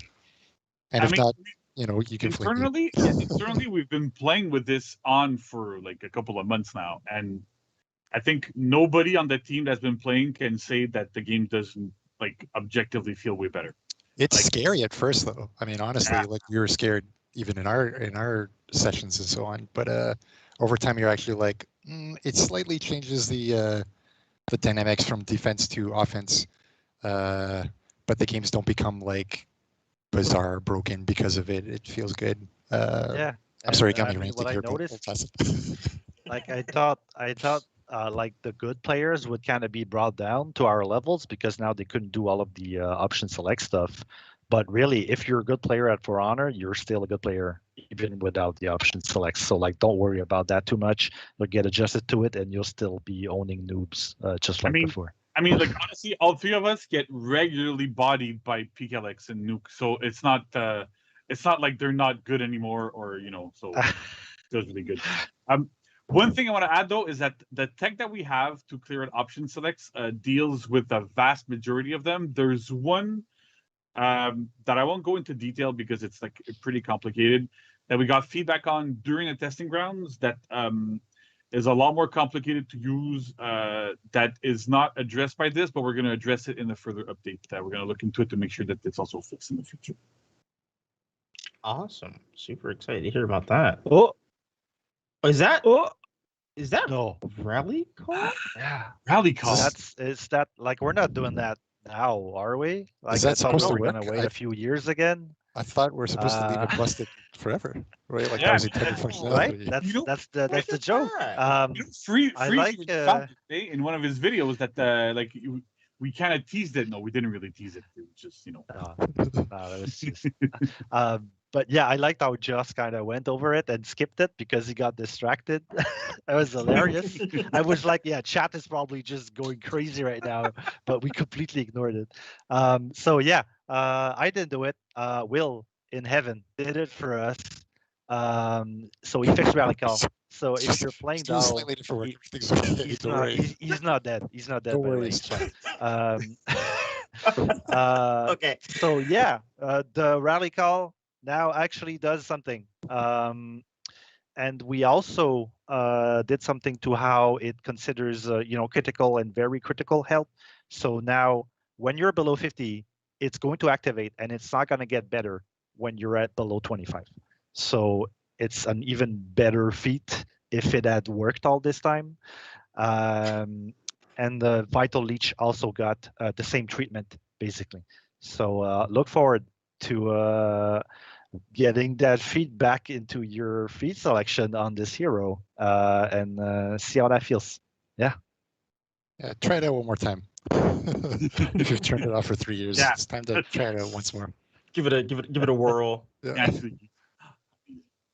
if not, you can
internally, we've been playing with this on for like a couple of months now. And I think nobody on the team that's been playing can say that the game doesn't like objectively feel way better.
It's like, scary at first though. I mean, honestly, like we were scared even in our sessions and so on. But over time, you're actually like, it slightly changes the dynamics from defense to offense. But the games don't become like bizarre, broken because of it. It feels good.
Yeah.
I'm sorry, got me ranting
what
here.
I noticed, like I thought like the good players would kind of be brought down to our levels because now they couldn't do all of the option select stuff. But really, if you're a good player at For Honor, you're still a good player even without the option select. So like, don't worry about that too much. You'll get adjusted to it, and you'll still be owning noobs just like before.
I mean, like honestly, all three of us get regularly bodied by PKLX and Nuke, so it's not like they're not good anymore, or so it feels really good. One thing I want to add though is that the tech that we have to clear out option selects deals with the vast majority of them. There's one that I won't go into detail because it's like pretty complicated, that we got feedback on during the testing grounds that is a lot more complicated to use, that is not addressed by this, but we're going to address it in a further update. That we're going to look into it to make sure that it's also fixed in the future.
Awesome. Super excited to hear about that. Is that
no
rally call?
Yeah,
rally call.
Is that like, we're not doing that now, are we? Like,
is that supposed to
we're
work?
Gonna wait a few years again.
I thought we're supposed to leave it busted forever, right? Like that was intended functionality.
Right? That's the joke.
Free
I like
in one of his videos that like we kind of teased it. No, we didn't really tease it. It was just
no, that was just. But yeah, I liked how Joss kind of went over it and skipped it because he got distracted. That was hilarious. I was like, yeah, chat is probably just going crazy right now, but we completely ignored it. So yeah, I didn't do it. Will in heaven did it for us. So he fixed rally call. So if you're playing
Just do a
Dao,
slightly different word.
he-
Everything's okay.
he's
Don't
not
worry.
he's not dead. He's not dead.
Don't
By the
worry.
way,
It's
he's
fine.
fine.
Okay.
So yeah, the rally call now actually does something. And we also did something to how it considers critical and very critical health. So now when you're below 50, it's going to activate, and it's not going to get better when you're at below 25. So it's an even better feat if it had worked all this time. And the Vital Leech also got the same treatment, basically. So look forward to getting that feedback into your feed selection on this hero and see how that feels. Yeah.
Yeah, try it out one more time. If you've turned it off for 3 years,
Yeah.
it's time to try it out once more.
Give it a whirl.
Yeah.
Absolutely.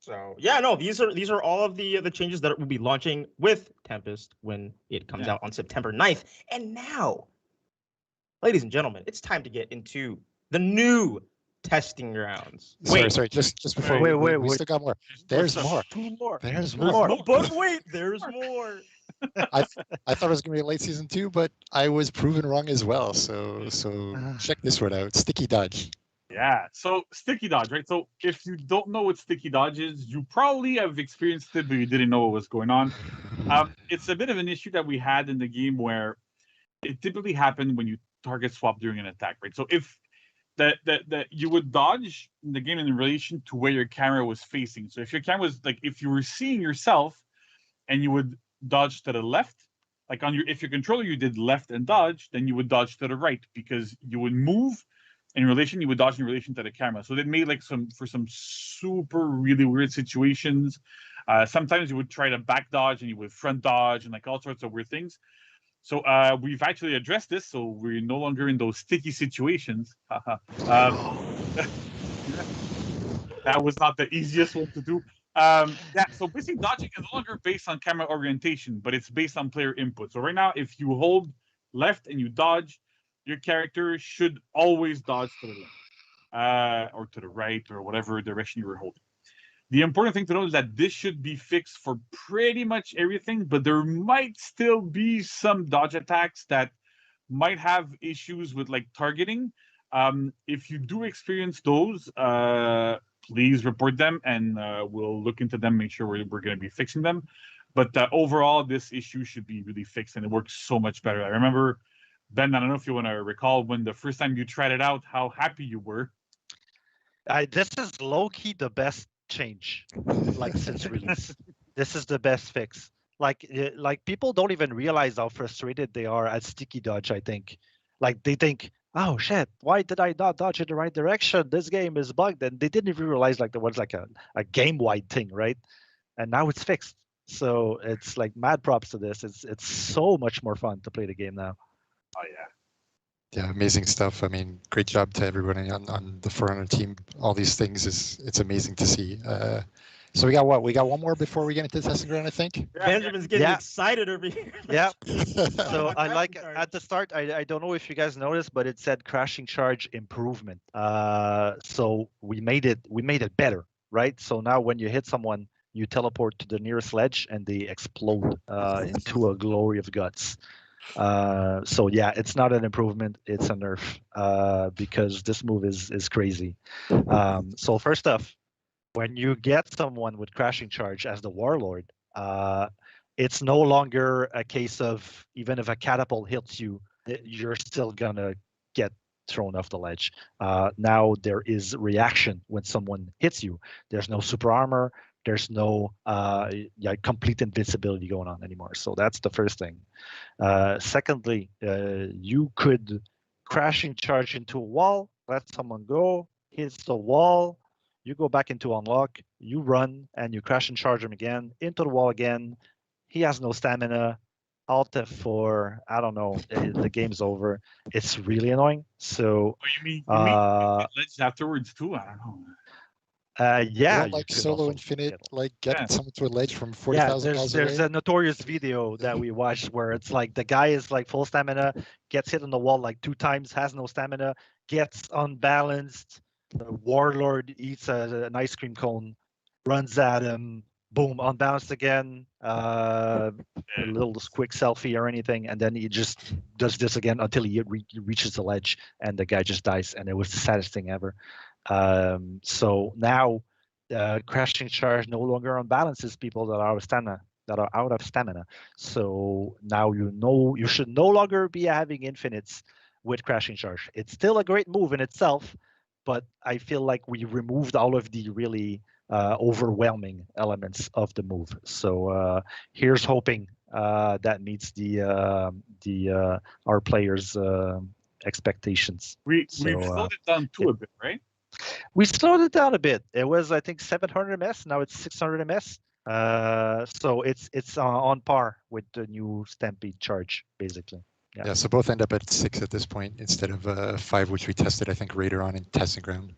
So yeah, no, these are all of the changes that will be launching with Tempest when it comes out on September 9th. And now, ladies and gentlemen, it's time to get into the new testing grounds.
Sorry. Just before we still got more. There's more.
Two more.
There's
There's
more.
more. But wait, there's more.
I thought it was gonna be a late season 2, but I was proven wrong as well. So check this one out. Sticky dodge.
Yeah, so sticky dodge, right? So if you don't know what sticky dodge is, you probably have experienced it, but you didn't know what was going on. It's a bit of an issue that we had in the game where it typically happened when you target swap during an attack, right? So if that you would dodge in the game in relation to where your camera was facing. So if your camera was like, if you were seeing yourself and you would dodge to the left, like if your controller you did left and dodge, then you would dodge to the right because you would move in relation, you would dodge in relation to the camera. So they made like some super really weird situations. Sometimes you would try to back dodge and you would front dodge and like all sorts of weird things. So we've actually addressed this, so we're no longer in those sticky situations. That was not the easiest one to do. So basically dodging is no longer based on camera orientation, but it's based on player input. So right now, if you hold left and you dodge, your character should always dodge to the left, or to the right, or whatever direction you were holding. The important thing to know is that this should be fixed for pretty much everything, but there might still be some dodge attacks that might have issues with like targeting. If you do experience those, please report them, and we'll look into them, make sure we're going to be fixing them. But overall, this issue should be really fixed, and it works so much better. I remember, Ben, I don't know if you want to recall when the first time you tried it out, how happy you were.
This is low-key the best change, like since release. This is the best fix. Like people don't even realize how frustrated they are at sticky dodge. I think, like they think, oh shit, why did I not dodge in the right direction? This game is bugged, and they didn't even realize like there was like a game-wide thing, right? And now it's fixed. So it's like mad props to this. It's so much more fun to play the game now.
Oh yeah.
Yeah, amazing stuff. I mean, great job to everybody on the Forerunner team. All these things it's amazing to see. So we got what? We got one more before we get into the testing ground, I think.
Benjamin's getting excited over here.
Yeah. So I like at the start, I don't know if you guys noticed, but it said crashing charge improvement. So we made it better, right? So now when you hit someone, you teleport to the nearest ledge and they explode into a glory of guts. So yeah, it's not an improvement, it's a nerf, because this move is crazy. So first off, when you get someone with crashing charge as the warlord, it's no longer a case of even if a catapult hits you, you're still gonna get thrown off the ledge. Now there is reaction when someone hits you. There's no super armor. There's no complete invincibility going on anymore. So that's the first thing. Secondly, you could crashing charge into a wall, let someone go, hits the wall, you go back into unlock, you run, and you crash and charge him again, into the wall again. He has no stamina. Alt F4, I don't know, the game's over. It's really annoying. So,
you mean ledge afterwards too? I don't know.
Yeah,
like Solo Infinite, like getting someone to a ledge from 40,000 miles away.
There's a notorious video that we watched where it's like the guy is like full stamina, gets hit on the wall like 2 times, has no stamina, gets unbalanced. The warlord eats an ice cream cone, runs at him, boom, unbalanced again, a little quick selfie or anything, and then he just does this again until he reaches the ledge, and the guy just dies, and it was the saddest thing ever. So now, crashing charge no longer unbalances people that are out of stamina. So now you should no longer be having infinites with crashing charge. It's still a great move in itself, but I feel like we removed all of the really overwhelming elements of the move. So here's hoping that meets our players' expectations.
We've slowed it down a bit, right?
We slowed it down a bit. It was, I think, 700 ms. Now it's 600 ms. So it's on par with the new Stampede charge, basically.
Yeah, so both end up at 6 at this point instead of 5, which we tested, I think, later on in testing ground.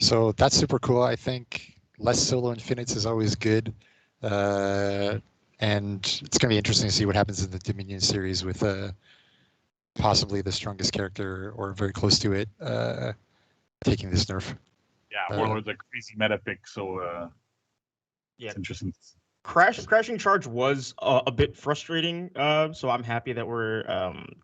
So that's super cool. I think less solo infinites is always good. And it's going to be interesting to see what happens in the Dominion series with possibly the strongest character or very close to it taking this nerf.
Yeah, Warlord's a crazy meta pick, so
yeah,
it's interesting.
Crashing charge was a bit frustrating, so I'm happy that we're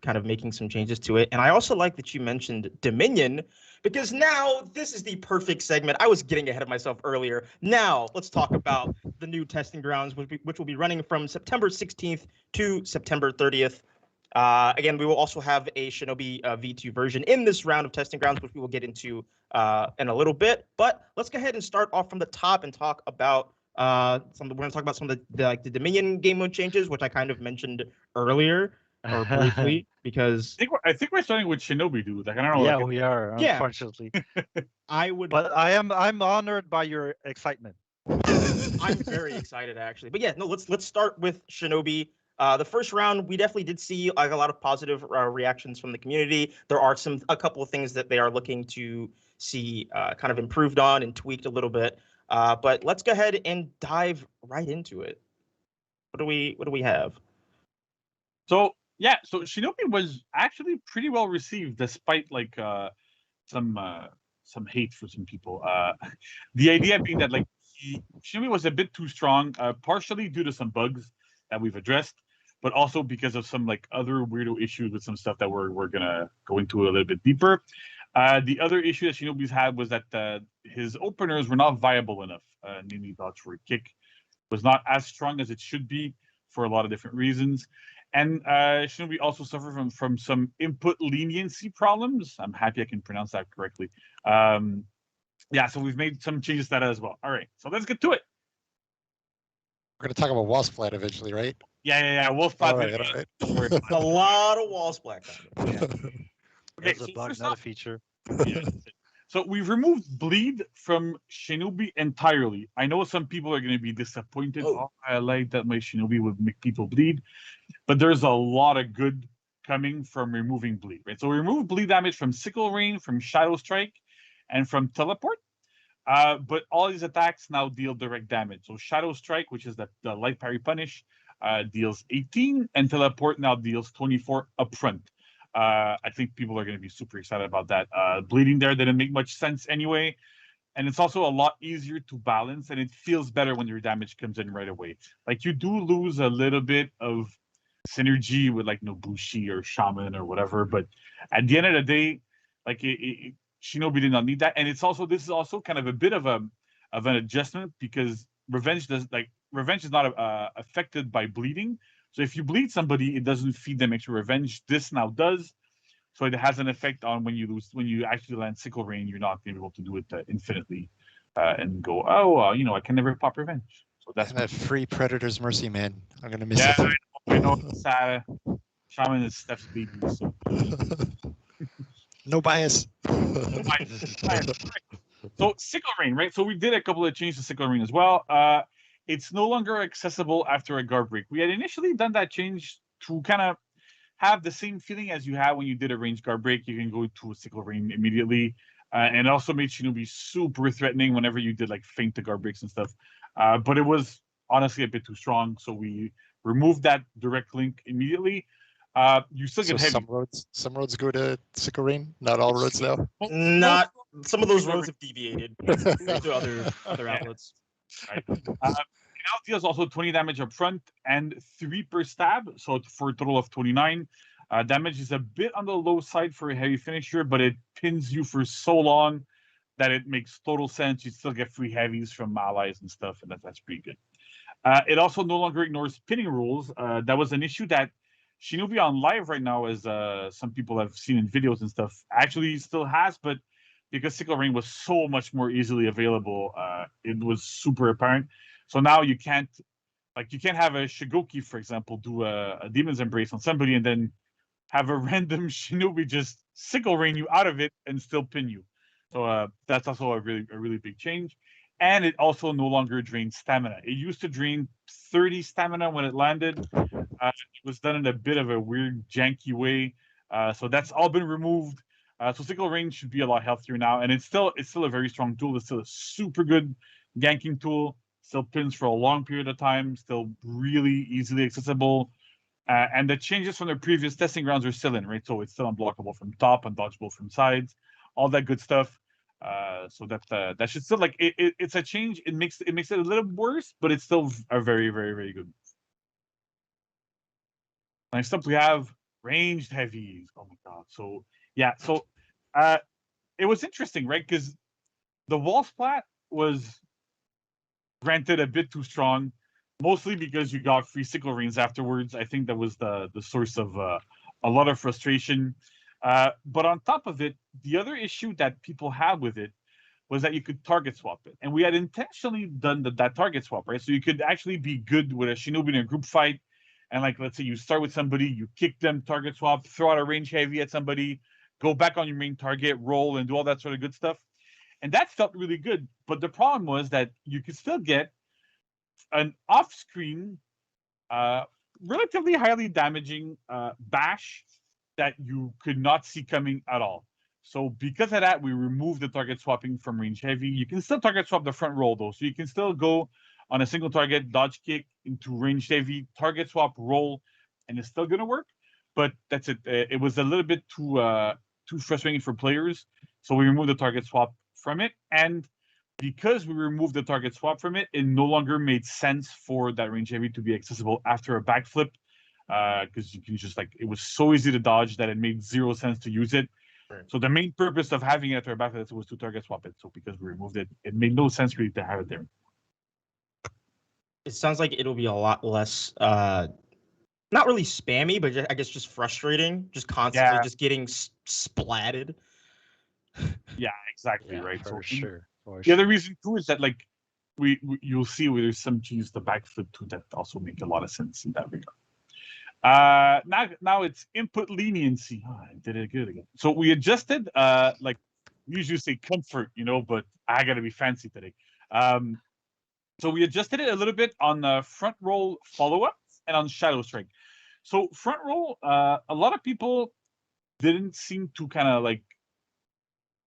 kind of making some changes to it. And I also like that you mentioned Dominion, because now this is the perfect segment. I was getting ahead of myself earlier. Now let's talk about the new testing grounds, which will be running from September 16th to September 30th. Again, we will also have a Shinobi V2 version in this round of testing grounds, which we will get into in a little bit. But let's go ahead and start off from the top and talk about we're going to talk about some of the Dominion game mode changes, which I kind of mentioned earlier or briefly, because
I think we're starting with Shinobi, dude. Like, I don't know.
Yeah, we are, unfortunately. But I'm honored by your excitement.
I'm very excited, actually. But yeah, no, let's start with Shinobi. The first round, we definitely did see like a lot of positive reactions from the community. There are a couple of things that they are looking to see kind of improved on and tweaked a little bit. But let's go ahead and dive right into it. What do we have?
So yeah, so Shinobi was actually pretty well received, despite like some hate for some people. The idea being that like Shinobi was a bit too strong, partially due to some bugs that we've addressed, but also because of some like other weirdo issues with some stuff that we're gonna go into a little bit deeper. The other issue that Shinobi's had was that his openers were not viable enough. Namely, dodge for a kick was not as strong as it should be for a lot of different reasons. And Shinobi also suffered from some input leniency problems. I'm happy I can pronounce that correctly. Yeah, so we've made some changes to that as well. All right, so let's get to it.
We're going to talk about wall splat eventually, right?
Yeah. Wall splat.
All right.
A lot of wall splat.
Okay,
It's a bug, not a feature.
Yeah. So we've removed bleed from Shinobi entirely. I know some people are going to be disappointed. Oh, I like that my Shinobi would make people bleed, but there's a lot of good coming from removing bleed, right? So we remove bleed damage from Sickle Rain, from Shadow Strike, and from Teleport. But all these attacks now deal direct damage. So Shadow Strike, which is the light parry punish, deals 18, and Teleport now deals 24 upfront. I think people are going to be super excited about that. Bleeding there didn't make much sense anyway. And it's also a lot easier to balance, and it feels better when your damage comes in right away. Like, you do lose a little bit of synergy with, like, Nobushi or Shaman or whatever, but at the end of the day, like, Shinobi did not need that. And this is also kind of a bit of an adjustment, because Revenge is not affected by bleeding. So if you bleed somebody, it doesn't feed them extra revenge. This now does. So it has an effect on when you actually land Sickle Rain, you're not going to be able to do it infinitely and go, I can never pop revenge. So that's
that free Predator's Mercy, man. I'm going to miss
it.
Yeah,
I know. It's, Shaman is Steph's baby. So.
No bias.
So Sickle Rain, right? So we did a couple of changes to Sickle Rain as well. It's no longer accessible after a guard break. We had initially done that change to kind of have the same feeling as you had when you did a range guard break. You can go to a Sickle Rain immediately. And also made Shinobi super threatening whenever you did like feint the guard breaks and stuff. But it was honestly a bit too strong. So we removed that direct link immediately. You still get heavy.
Some roads go to Sickle Rain. Not all roads now.
Not some of those roads have deviated to other outlets.
Right. It now deals also 20 damage up front and 3 per stab, so for a total of 29. Damage is a bit on the low side for a heavy finisher, but it pins you for so long that it makes total sense. You still get free heavies from allies and stuff, and that's pretty good. It also no longer ignores pinning rules. That was an issue that Shinobi on live right now, as some people have seen in videos and stuff, actually still has, but because Sickle Rain was so much more easily available, it was super apparent. So now you can't have a Shigoki, for example, do a Demon's Embrace on somebody and then have a random Shinobi just Sickle Rain you out of it and still pin you. So that's also a really big change. And it also no longer drains stamina. It used to drain 30 stamina when it landed. It was done in a bit of a weird, janky way. So that's all been removed. So Sickle Rain should be a lot healthier now, and it's still a very strong tool. It's still a super good ganking tool. Still pins for a long period of time. Still really easily accessible. And the changes from the previous testing grounds are still in, right? So it's still unblockable from top, undodgeable from sides, all that good stuff. So that should still it's a change. It makes it a little worse, but it's still a very, very, very good. Next up, we have ranged heavies. Oh my god! So yeah, so it was interesting, right? Because the wall splat was granted a bit too strong, mostly because you got free Sickle Rains afterwards. I think that was the source of a lot of frustration. But on top of it, the other issue that people had with it was that you could target swap it. And we had intentionally done that target swap, right? So you could actually be good with a Shinobi in a group fight. And like, let's say you start with somebody, you kick them, target swap, throw out a range heavy at somebody, go back on your main target, roll, and do all that sort of good stuff. And that felt really good. But the problem was that you could still get an off-screen, relatively highly damaging bash that you could not see coming at all. So because of that, we removed the target swapping from range heavy. You can still target swap the front roll though. So you can still go on a single target, dodge kick into range heavy, target swap, roll, and it's still gonna work. But that's it. It was a little bit too frustrating for players. So we removed the target swap from it. And because we removed the target swap from it, it no longer made sense for that range heavy to be accessible after a backflip. Because you can just it was so easy to dodge that it made zero sense to use it. Right. So the main purpose of having it after a backflip was to target swap it. So because we removed it, it made no sense really to have it there.
It sounds like it'll be a lot less, not really spammy, but I guess just frustrating, just constantly just getting splatted.
Yeah, exactly,
Yeah,
right.
For
So
sure.
the other reason too is that you'll see where there's some changes to backflip too that also make a lot of sense in that regard. Now it's input leniency. Oh, I did it good again. So we adjusted, we usually say comfort, but I gotta be fancy today. So we adjusted it a little bit on front roll follow-ups and on shadow strike. So front roll, a lot of people didn't seem to kind of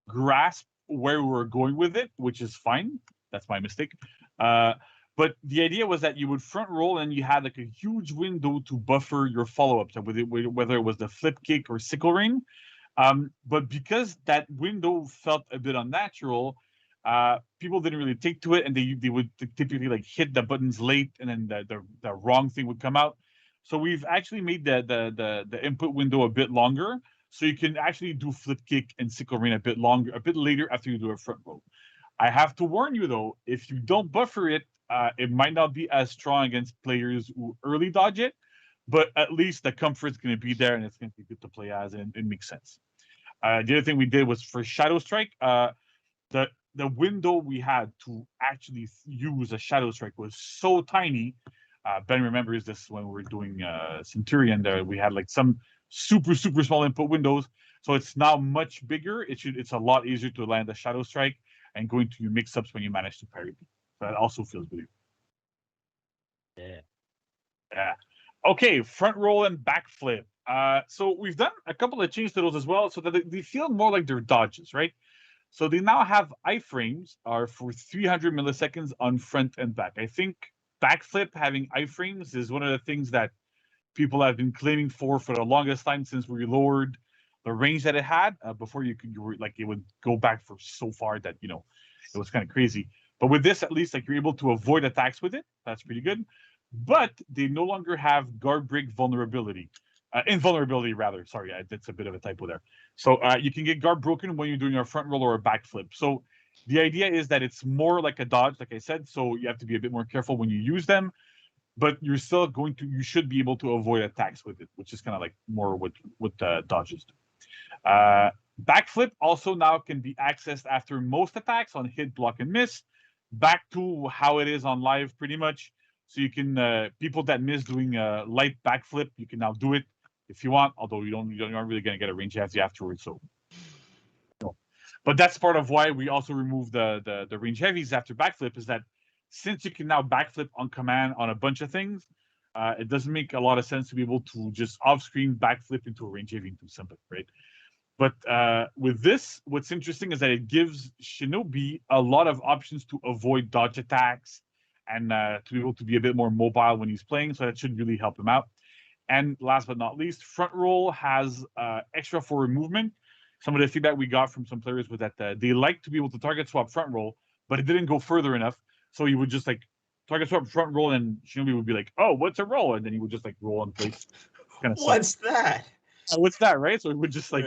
grasp where we were going with it, which is fine. That's my mistake. But the idea was that you would front roll and you had a huge window to buffer your follow-ups, whether it was the flip kick or Sickle Rain. But because that window felt a bit unnatural, people didn't really take to it, and they would typically hit the buttons late, and then the wrong thing would come out. So we've actually made the input window a bit longer, so you can actually do flip kick and Sickle Rain a bit later after you do a front roll. I have to warn you though, if you don't buffer it, it might not be as strong against players who early dodge it, but at least the comfort's going to be there and it's going to be good to play as, and it makes sense. The other thing we did was for Shadow Strike, the window we had to actually use a Shadow Strike was so tiny. Ben remembers this when we were doing Centurion. There we had some super small input windows, so it's now much bigger. It's a lot easier to land a Shadow Strike and go into your mix-ups when you manage to parry. So that also feels good. Yeah. Okay, front roll and backflip. So we've done a couple of changes to those as well, so that they feel more like they're dodges, right? So they now have iframes are for 300 milliseconds on front and back. I think backflip having iframes is one of the things that people have been claiming for the longest time since we lowered the range that it had. Before it would go back for so far that it was kind of crazy. But with this, at least, like you're able to avoid attacks with it. That's pretty good. But they no longer have guard break vulnerability. Invulnerability, rather. Sorry, that's a bit of a typo there. So you can get guard broken when you're doing a front roll or a backflip. So the idea is that it's more like a dodge, like I said. So you have to be a bit more careful when you use them. But you're still you should be able to avoid attacks with it, which is kind of like more what dodges do. Backflip also now can be accessed after most attacks on hit, block, and miss. Back to how it is on live, pretty much. So you can people that miss doing a light backflip, you can now do it if you want. Although you aren't really going to get a range heavy afterwards. So, no. But that's part of why we also removed the range heavies after backflip. Is that since you can now backflip on command on a bunch of things, it doesn't make a lot of sense to be able to just off-screen backflip into a range heavy into something, right? But with this, what's interesting is that it gives Shinobi a lot of options to avoid dodge attacks and to be able to be a bit more mobile when he's playing. So that should really help him out. And last but not least, front roll has extra forward movement. Some of the feedback we got from some players was that they like to be able to target swap front roll, but it didn't go further enough. So you would just like target swap front roll, and Shinobi would be like, "Oh, what's a roll?" And then he would just like roll in place. Kind of
What's that?
What's that, right? So it would just like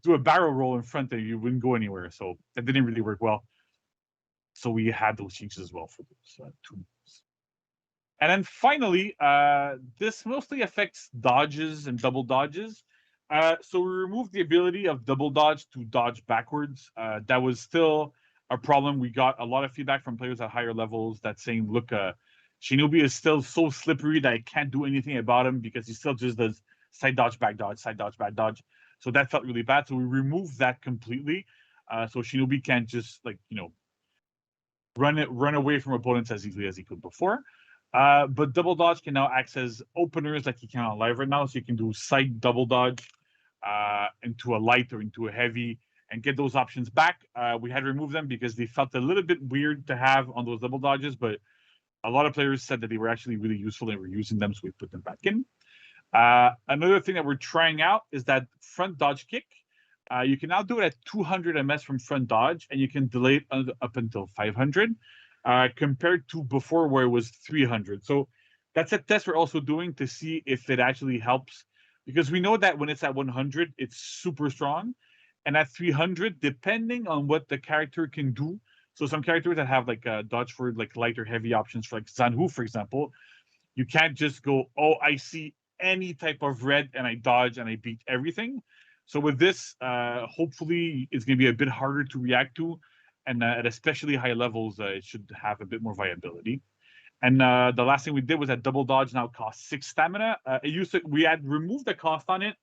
do a barrel roll in front, and you wouldn't go anywhere. So that didn't really work well. So we had those changes as well for those two moves. And then finally, this mostly affects dodges and double dodges. So we removed the ability of double dodge to dodge backwards. That was still a problem. We got a lot of feedback from players at higher levels that saying, look, Shinobi is still so slippery that I can't do anything about him because he still just does side dodge, back dodge, side dodge, back dodge. So that felt really bad. So we removed that completely. So Shinobi can't just run away from opponents as easily as he could before. But double dodge can now access openers like you can on live right now. So you can do side double dodge into a light or into a heavy and get those options back. We had to remove them because they felt a little bit weird to have on those double dodges, but a lot of players said that they were actually really useful and were using them, so we put them back in. Another thing that we're trying out is that front dodge kick. You can now do it at 200 ms from front dodge, and you can delay it up until 500, compared to before where it was 300. So that's a test we're also doing to see if it actually helps, because we know that when it's at 100, it's super strong, and at 300, depending on what the character can do. So some characters that have like dodge for like light or heavy options, for like Zanhu, for example, you can't just go, oh, I see any type of red and I dodge and I beat everything. So with this, hopefully it's going to be a bit harder to react to, and at especially high levels, it should have a bit more viability. And the last thing we did was that double dodge now costs 6 stamina. We had removed the cost on it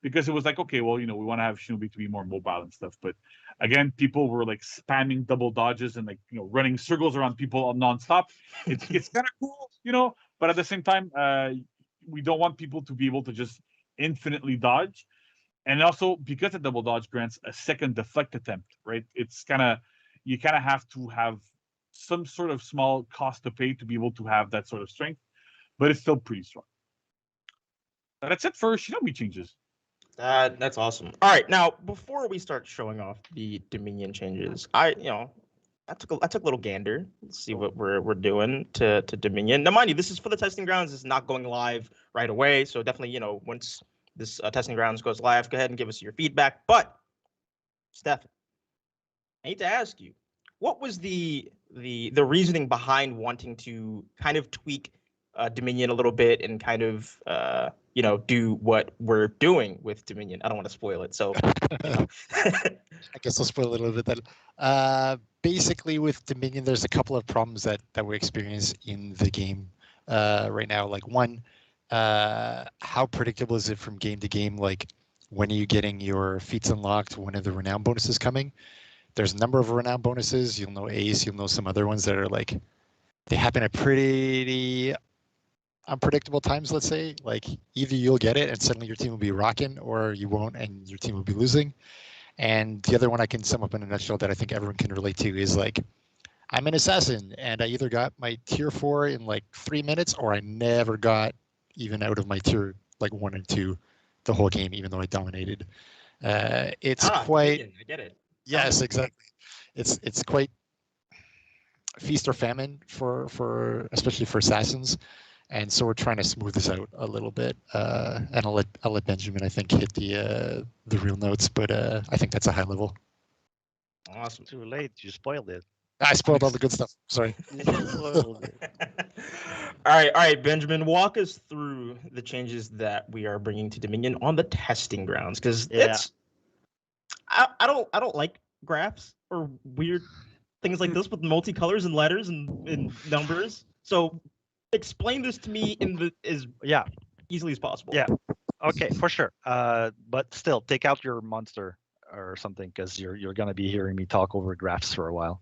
because it was like, okay, well, we want to have Shinobi to be more mobile and stuff. But again, people were like spamming double dodges and like running circles around people nonstop. It's kind of cool, but at the same time, we don't want people to be able to just infinitely dodge. And also because the double dodge grants a second deflect attempt, right? You kind of have to have some sort of small cost to pay to be able to have that sort of strength, but it's still pretty strong. That's it for Shinobi changes.
That's awesome. All right, now before we start showing off the Dominion changes, I took a little gander. Let's see what we're doing to Dominion. Now, mind you, this is for the testing grounds. It's not going live right away, so definitely, once this testing grounds goes live, go ahead and give us your feedback. But Steph, I need to ask you, what was the reasoning behind wanting to kind of tweak Dominion a little bit and kind of do what we're doing with Dominion? I don't want to spoil it, so
I guess I'll spoil it a little bit then. Basically, with Dominion, there's a couple of problems that we experience in the game right now. Like one, how predictable is it from game to game? Like, when are you getting your feats unlocked? When are the renown bonuses coming? There's a number of renown bonuses. You'll know Ace. You'll know some other ones that are like, they happen at pretty unpredictable times, let's say. Like, either you'll get it and suddenly your team will be rocking, or you won't and your team will be losing. And the other one I can sum up in a nutshell that I think everyone can relate to is like, I'm an assassin and I either got my tier 4 in like 3 minutes, or I never got even out of my tier like 1 and 2 the whole game, even though I dominated. It's quite.
I get it.
Yes, exactly. It's quite feast or famine for especially for assassins, and so we're trying to smooth this out a little bit. And I'll let Benjamin, I think, hit the real notes, but I think that's a high level.
Awesome.
Too late. You spoiled it.
I spoiled all the good stuff. Sorry.
You spoiled it.
All right, Benjamin, walk us through the changes that we are bringing to Dominion on the testing grounds, because it's I don't like graphs or weird things like this with multicolors and letters and numbers. So explain this to me as easily as possible.
Yeah. Okay, for sure. But still, take out your monster or something, because you're gonna be hearing me talk over graphs for a while.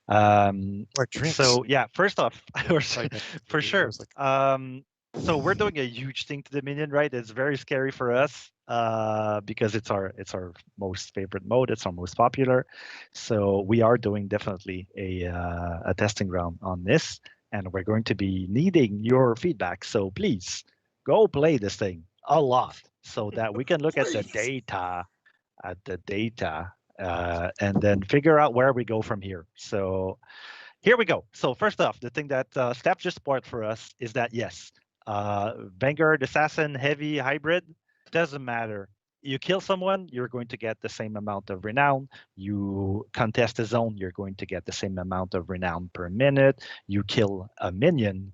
Or drinks.
So yeah, first off,
Sorry,
for sure.
like-
So we're doing a huge thing to Dominion, right? It's very scary for us because it's our most favorite mode. It's our most popular. So we are doing definitely a testing ground on this, and we're going to be needing your feedback. So please go play this thing a lot so that we can look at the data, and then figure out where we go from here. So here we go. So first off, the thing that Sept just spoiled for us is that yes, Vanguard, Assassin, Heavy, Hybrid, doesn't matter. You kill someone, you're going to get the same amount of renown. You contest a zone, you're going to get the same amount of renown per minute. You kill a minion,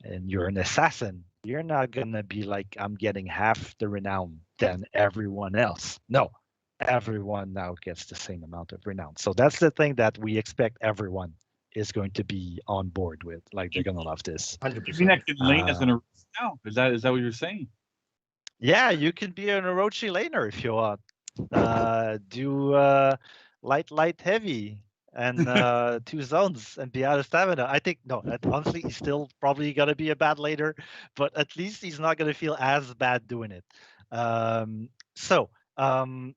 and you're an assassin. You're not gonna be like, I'm getting half the renown than everyone else. No, everyone now gets the same amount of renown. So that's the thing that we expect everyone is going to be on board with. Like, they're gonna love this.
100%.
You mean I can lane as an Orochi now? Is that what you're saying?
Yeah, you can be an Orochi laner if you want. Do light, heavy, and 2 zones and be out of stamina. I think no. Honestly, he's still probably gonna be a bad laner, but at least he's not gonna feel as bad doing it.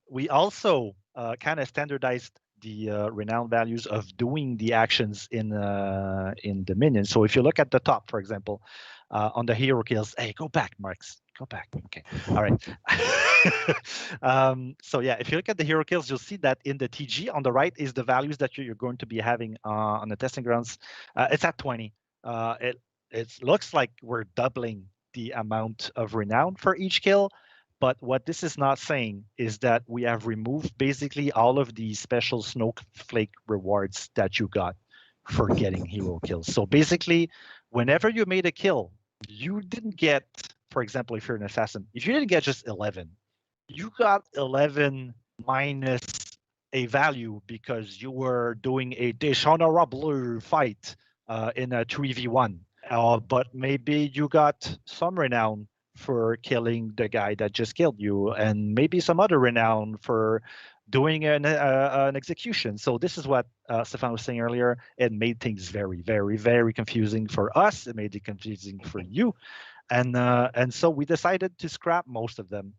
We also kind of standardized the renown values of doing the actions in Dominion. So if you look at the top, for example, on the hero kills, hey, go back, Marks, go back. Okay, all right. So yeah, if you look at the hero kills, you'll see that in the TG on the right is the values that you're going to be having on the testing grounds. It's at 20. It looks like we're doubling the amount of renown for each kill. But what this is not saying is that we have removed basically all of the special snowflake rewards that you got for getting hero kills. So basically, whenever you made a kill, you didn't get, for example, if you're an assassin, if you didn't get just 11, you got 11 minus a value because you were doing a dishonorable fight in a 3v1. But maybe you got some renown for killing the guy that just killed you, and maybe some other renown for doing an execution. So this is what Stefan was saying earlier. It made things very, very, very confusing for us. It made it confusing for you, and so we decided to scrap most of them.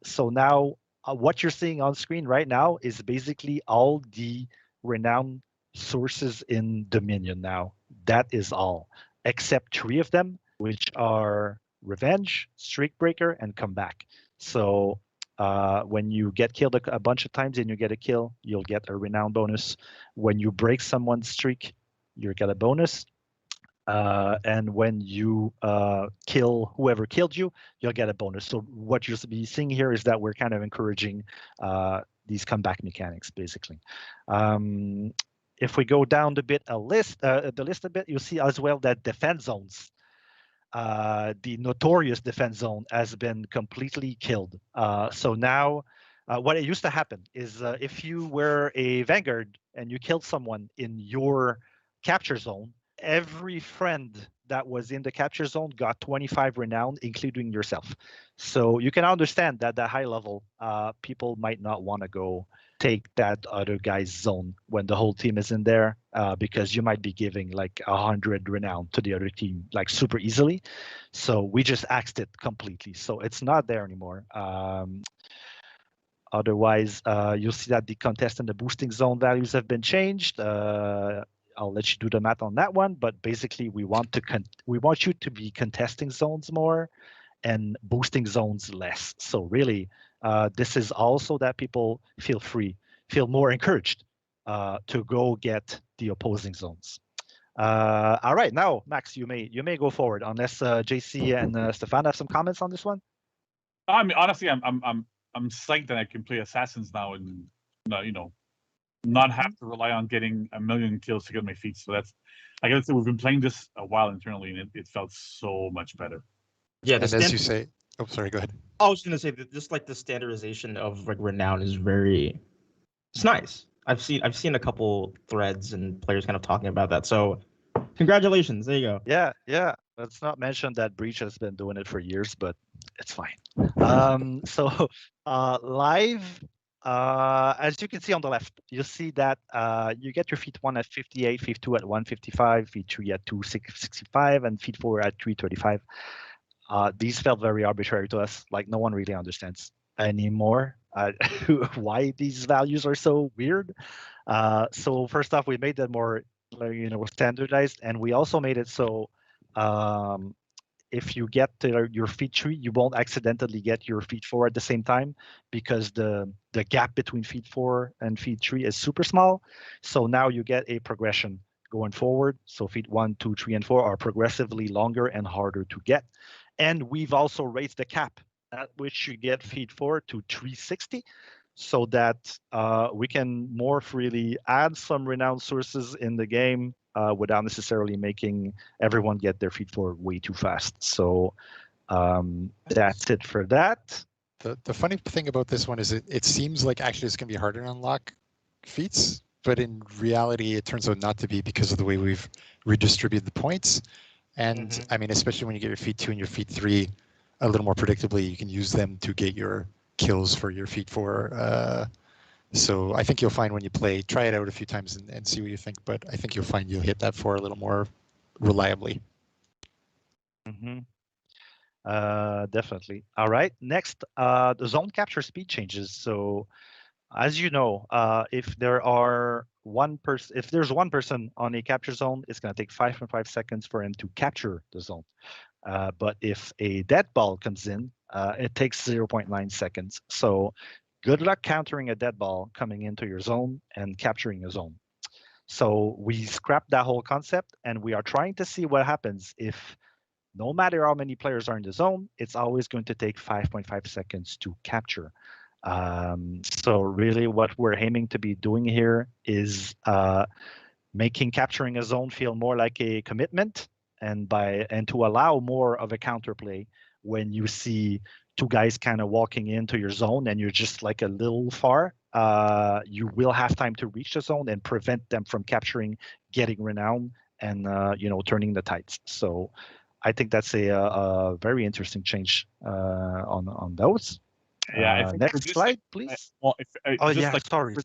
So now what you're seeing on screen right now is basically all the renown sources in Dominion now. That is all, except 3 of them, which are Revenge, Streakbreaker, and Comeback. So when you get killed a bunch of times and you get a kill, you'll get a renown bonus. When you break someone's streak, you get a bonus. And when you kill whoever killed you, you'll get a bonus. So what you'll be seeing here is that we're kind of encouraging these comeback mechanics, basically. If we go down the list a bit, you'll see as well that defense zones, the notorious defense zone, has been completely killed. So now, what it used to happen is if you were a Vanguard and you killed someone in your capture zone, every friend that was in the capture zone got 25 renown, including yourself. So you can understand that at high level, people might not want to go take that other guy's zone when the whole team is in there, because you might be giving like 100 renown to the other team like super easily. So we just axed it completely. So it's not there anymore. Otherwise, you'll see that the contest and the boosting zone values have been changed. I'll let you do the math on that one, but basically we want you to be contesting zones more and boosting zones less. So really, this is also that people feel more encouraged to go get the opposing zones. All right, now Max, you may go forward unless JC and Stefan have some comments on this one.
I mean, honestly, I'm psyched that I can play assassins now and not have to rely on getting a million kills to get my feet. So that's, I gotta say, we've been playing this a while internally, and it felt so much better.
Yeah,
And as you say, oh, sorry, go ahead.
I was gonna say that just like the standardization of like renown is it's nice. I've seen a couple threads and players kind of talking about that. So congratulations, there you go.
Yeah. Let's not mention that Breach has been doing it for years, but it's fine. So live, as you can see on the left, you see that you get your feed 1 at 58, feed 2 at 155, feed 3 at 265, and feed 4 at 335. These felt very arbitrary to us. Like no one really understands anymore why these values are so weird. So first off, we made them more standardized, and we also made it so if you get to your feed 3, you won't accidentally get your feed 4 at the same time, because the gap between feed 4 and feed 3 is super small. So now you get a progression going forward. So feed 1, 2, 3, and 4 are progressively longer and harder to get. And we've also raised the cap at which you get feed 4 to 360, so that we can more freely add some renowned sources in the game without necessarily making everyone get their feed 4 way too fast. So that's it for that.
The funny thing about this one is it seems like actually it's going to be harder to unlock feats, but in reality, it turns out not to be because of the way we've redistributed the points. And I mean, especially when you get your feed 2 and your feed 3 a little more predictably, you can use them to get your kills for your feed 4. So I think you'll find when you play, try it out a few times and see what you think. But I think you'll find you'll hit that 4 a little more reliably.
Definitely. All right. Next, the zone capture speed changes. So, as you know, if there's one person on a capture zone, it's going to take 5.5 seconds for him to capture the zone. But if a dead ball comes in, it takes 0.9 seconds. So good luck countering a dead ball coming into your zone and capturing a zone. So we scrapped that whole concept, and we are trying to see what happens if no matter how many players are in the zone, it's always going to take 5.5 seconds to capture. So really what we're aiming to be doing here is making capturing a zone feel more like a commitment, and to allow more of a counterplay when you see two guys kind of walking into your zone and you're just like a little far. You will have time to reach the zone and prevent them from capturing, getting renown, and turning the tides. So I think that's a very interesting change on those.
Yeah.
Next slide, please. Sorry.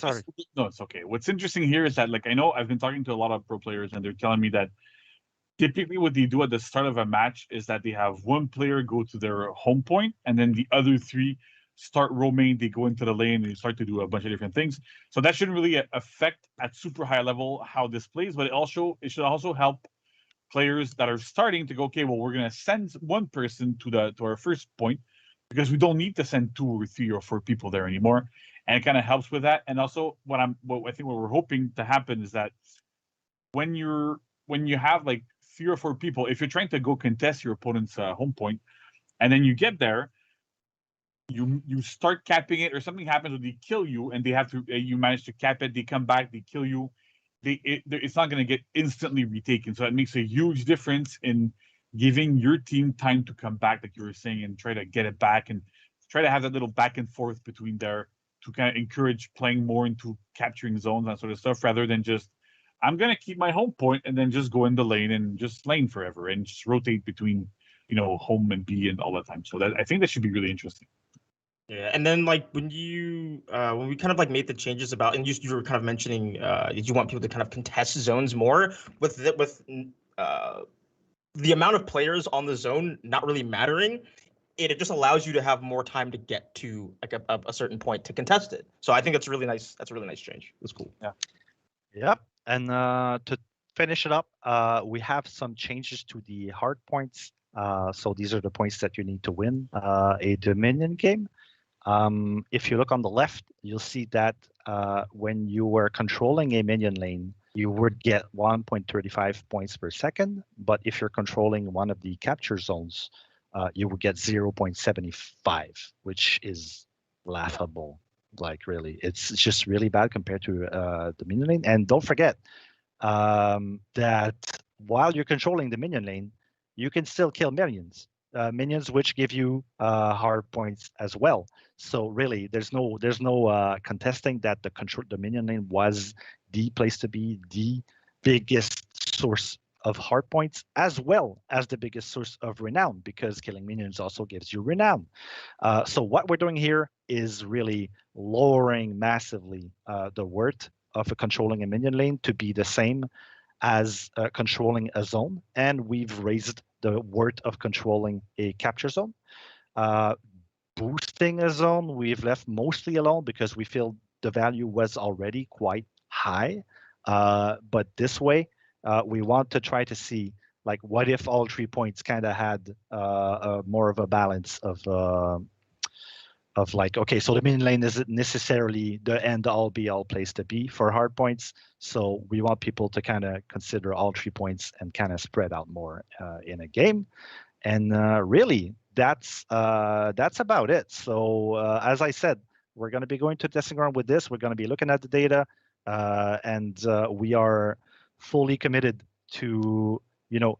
No, it's okay. What's interesting here is that, like, I know I've been talking to a lot of pro players, and they're telling me that typically what they do at the start of a match is that they have one player go to their home point, and then the other 3 start roaming. They go into the lane and they start to do a bunch of different things. So that shouldn't really affect at super high level how this plays, but it should also help players that are starting to go, okay, well, we're going to send one person to our first point, because we don't need to send 2 or 3 or 4 people there anymore. And it kind of helps with that. And also what we're hoping to happen is that when you have like 3 or 4 people, if you're trying to go contest your opponent's home point, and then you get there, you start capping it, or something happens where they kill you, and they have to you manage to cap it, they come back, they kill you, it's not going to get instantly retaken. So that makes a huge difference in giving your team time to come back, like you were saying, and try to get it back, and try to have that little back and forth between there to kind of encourage playing more into capturing zones and sort of stuff, rather than just, I'm going to keep my home point and then just go in the lane and just lane forever and just rotate between, home and B and all that time. So that, I think that should be really interesting.
Yeah, and then like when we kind of like made the changes about, and you were kind of mentioning, did you want people to kind of contest zones more with the amount of players on the zone not really mattering? It just allows you to have more time to get to like a certain point to contest it. So I think that's really nice. That's a really nice change. That's cool.
Yeah.
Yep. And to finish it up, we have some changes to the hard points. So these are the points that you need to win a Dominion game. If you look on the left, you'll see that when you were controlling a minion lane, you would get 1.35 points per second. But if you're controlling one of the capture zones, you would get 0.75, which is laughable. Like really, it's just really bad compared to the minion lane. And don't forget that while you're controlling the minion lane, you can still kill minions. Minions which give you hard points as well. So really, there's no contesting that the minion lane was the place to be, the biggest source of hard points, as well as the biggest source of renown, because killing minions also gives you renown. So what we're doing here is really lowering massively the worth of controlling a minion lane to be the same as controlling a zone, and we've raised the worth of controlling a capture zone. Boosting a zone, we've left mostly alone because we feel the value was already quite high. But this way, we want to try to see, like, what if all 3 points kind of had more of a balance of like, okay, so the minion lane isn't necessarily the end all be all place to be for hard points. So we want people to kind of consider all 3 points and kind of spread out more in a game. And really, that's about it. So as I said, we're going to be going to testing ground with this. We're going to be looking at the data, and we are fully committed to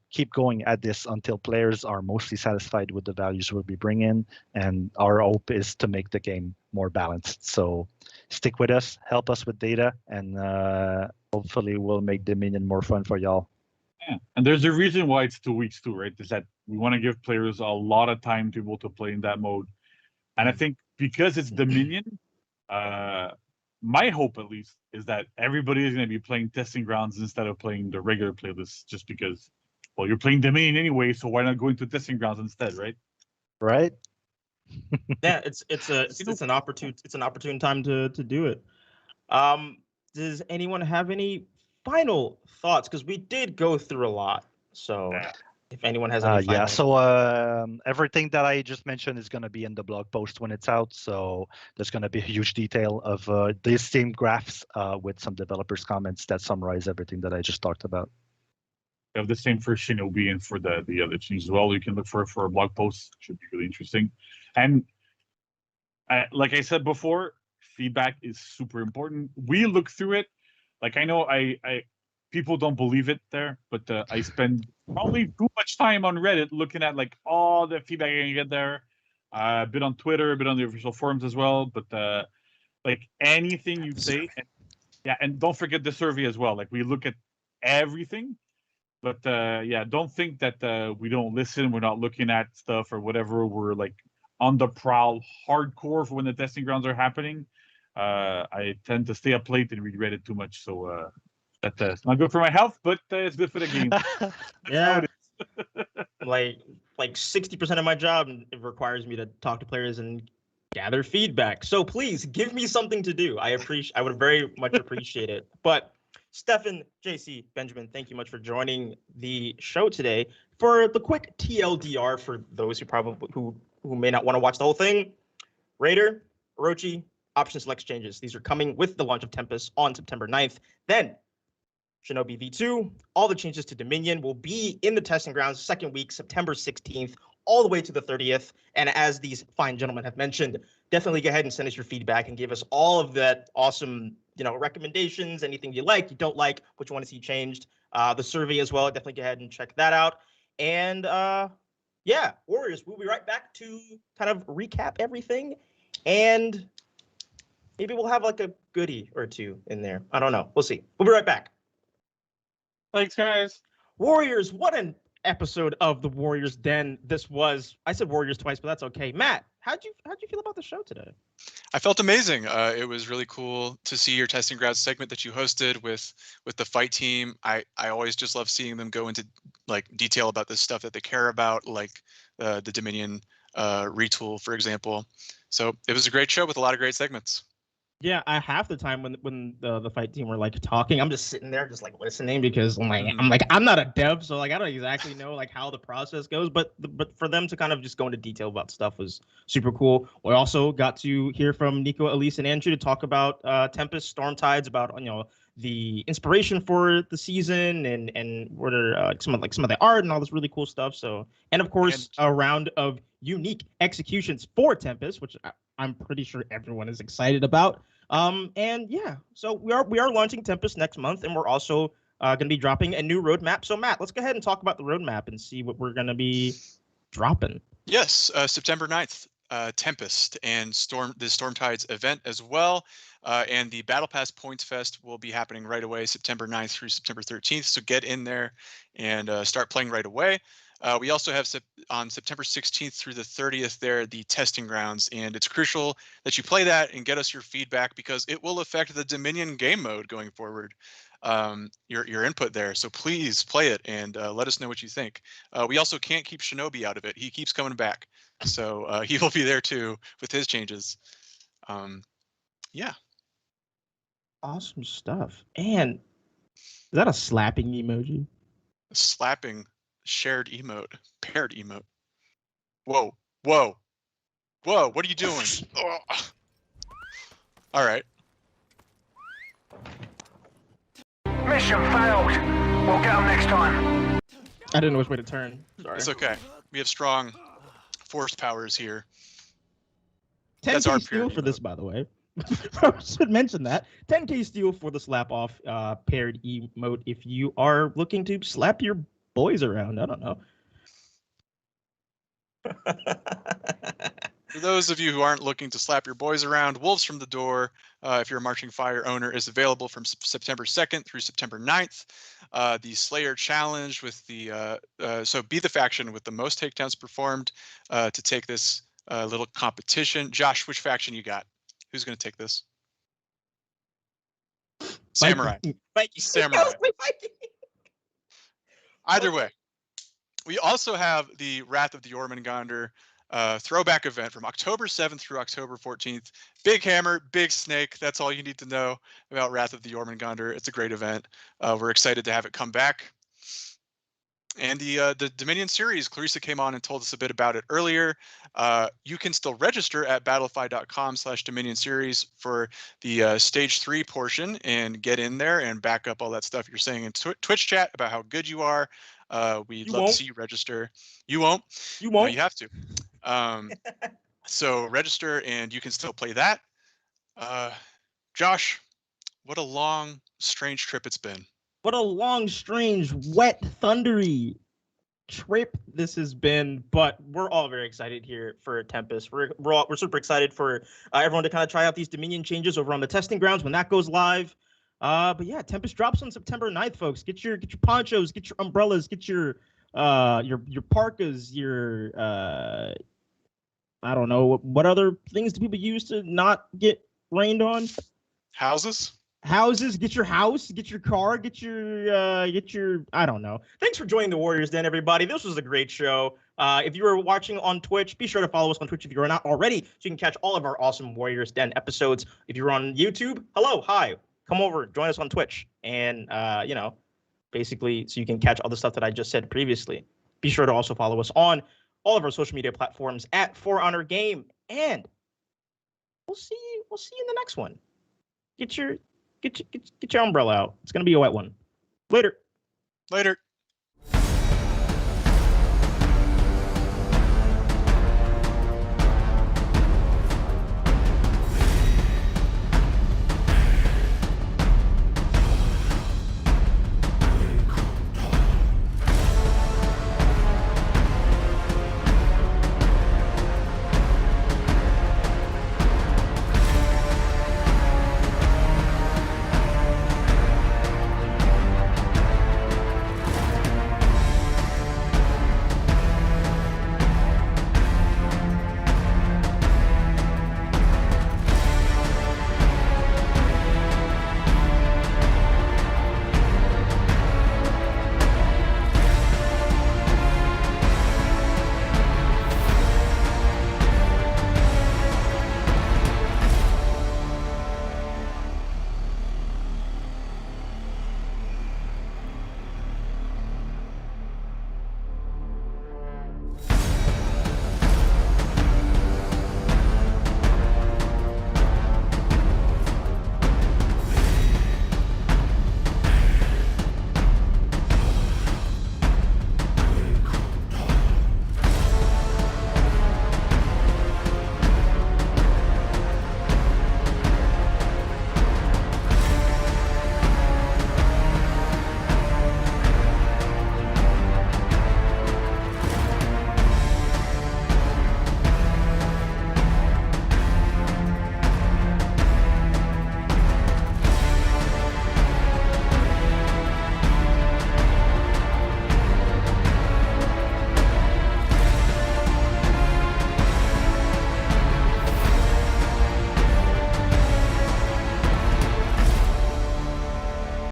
keep going at this until players are mostly satisfied with the values we'll be bringing, and our hope is to make the game more balanced. So stick with us, help us with data, and hopefully we'll make Dominion more fun for y'all.
Yeah, and there's a reason why it's 2 weeks too, right? Is that we want to give players a lot of time to be able to play in that mode. And I think because it's Dominion, my hope at least is that everybody is going to be playing testing grounds instead of playing the regular playlist, just because, well, you're playing Dominion anyway, so why not go into testing grounds instead, right?
Right.
Yeah, it's an opportune time to do it. Does anyone have any final thoughts? Because we did go through a lot. So if anyone has any final
so everything that I just mentioned is going to be in the blog post when it's out. So there's going to be a huge detail of these same graphs with some developers' comments that summarize everything that I just talked about.
We have the same for Shinobi and for the other changes as well. You can look for a blog post. Should be really interesting. And like I said before, feedback is super important. We look through it. Like, I know I people don't believe it there, but I spend probably too much time on Reddit looking at like all the feedback I can get there. A bit on Twitter, a bit on the official forums as well. But like anything you say, and don't forget the survey as well. Like, we look at everything. But don't think that we don't listen. We're not looking at stuff or whatever. We're like on the prowl, hardcore for when the testing grounds are happening. I tend to stay up late and read Reddit too much, so that's not good for my health, but it's good for the game.
Yeah. like 60% of my job, it requires me to talk to players and gather feedback. So please give me something to do. I would very much appreciate it. But Stefan, JC, Benjamin, thank you much for joining the show today. For the quick TLDR for those who may not want to watch the whole thing, Raider, Orochi, option select changes. These are coming with the launch of Tempest on September 9th. Then Shinobi V2, all the changes to Dominion will be in the testing grounds second week, September 16th, all the way to the 30th. And as these fine gentlemen have mentioned, definitely go ahead and send us your feedback and give us all of that awesome recommendations, anything you like, you don't like, what you want to see changed. The survey as well, definitely go ahead and check that out. And Warriors, we'll be right back to kind of recap everything, and maybe we'll have like a goodie or two in there. I don't know. We'll see. We'll be right back.
Thanks, guys.
Warriors, what an episode of the Warriors Den this was. I said Warriors twice, but that's okay. Matt, how'd you feel about the show today?
I felt amazing. It was really cool to see your testing grounds segment that you hosted with the fight team. I always just love seeing them go into like detail about the stuff that they care about, like the Dominion retool, for example. So it was a great show with a lot of great segments.
Yeah, half the time when the fight team were like talking, I'm just sitting there just like listening, because I'm not a dev, so like I don't exactly know like how the process goes, but for them to kind of just go into detail about stuff was super cool. We also got to hear from Nico, Elise, and Andrew to talk about Tempest, Storm Tides, about the inspiration for the season and what are some of the art and all this really cool stuff. So, and of course, a round of unique executions for Tempest, which I'm pretty sure everyone is excited about. And yeah, so we are launching Tempest next month, and we're also going to be dropping a new roadmap. So Matt, let's go ahead and talk about the roadmap and see what we're going to be dropping.
Yes, September 9th, Tempest and the Storm Tides event as well. And the Battle Pass Points Fest will be happening right away, September 9th through September 13th. So get in there and start playing right away. We also have on September 16th through the 30th there, the testing grounds. And it's crucial that you play that and get us your feedback because it will affect the Dominion game mode going forward. Your input there. So please play it and let us know what you think. We also can't keep Shinobi out of it. He keeps coming back. So he will be there too with his changes. Yeah.
Awesome stuff. And is that a slapping emoji?
A slapping shared emote, paired emote. Whoa, whoa, whoa, what are you doing? Oh. All right.
Mission failed. We'll get them next time.
I didn't know which way to turn. Sorry.
It's okay. We have strong force powers here.
10K steal for this, by the way. I should mention that. 10K steal for the slap off paired emote if you are looking to slap your boys around. I don't know.
For those of you who aren't looking to slap your boys around, Wolves from the Door, if you're a Marching Fire owner, is available from September 2nd through September 9th. The Slayer Challenge with the, so be the faction with the most takedowns performed to take this little competition. Josh, which faction you got? Who's going to take this? Samurai.
Viking.
Samurai. Either way. We also have the Wrath of the Ormond Gander throwback event from October 7th through October 14th. Big hammer, big snake. That's all you need to know about Wrath of the Ormond Gander. It's a great event. We're excited to have it come back. And the Dominion series, Clarissa came on and told us a bit about it earlier. You can still register at battlefy.com/Dominion series for the stage 3 portion and get in there and back up all that stuff you're saying in Twitch chat about how good you are. We'd love to see you register. You won't.
You won't.
No, you have to. So register and you can still play that. Josh, what a long, strange trip it's been.
What a long, strange, wet, thundery trip this has been, but we're all very excited here for Tempest. We're super excited for everyone to kind of try out these Dominion changes over on the testing grounds when that goes live. But yeah, Tempest drops on September 9th, folks. Get your ponchos, get your umbrellas, get your parkas, your I don't know what other things do people use to not get rained on? Houses, get your house, get your car, get your I don't know. Thanks for joining the Warriors Den, everybody. This was a great show. If you were watching on Twitch, be sure to follow us on Twitch if you are not already, so you can catch all of our awesome Warriors Den episodes. If you're on YouTube, hello, hi, come over, join us on Twitch, and basically so you can catch all the stuff that I just said previously. Be sure to also follow us on all of our social media platforms at For Honor Game, and we'll see you in the next one. Get your umbrella out. It's gonna be a wet one. Later.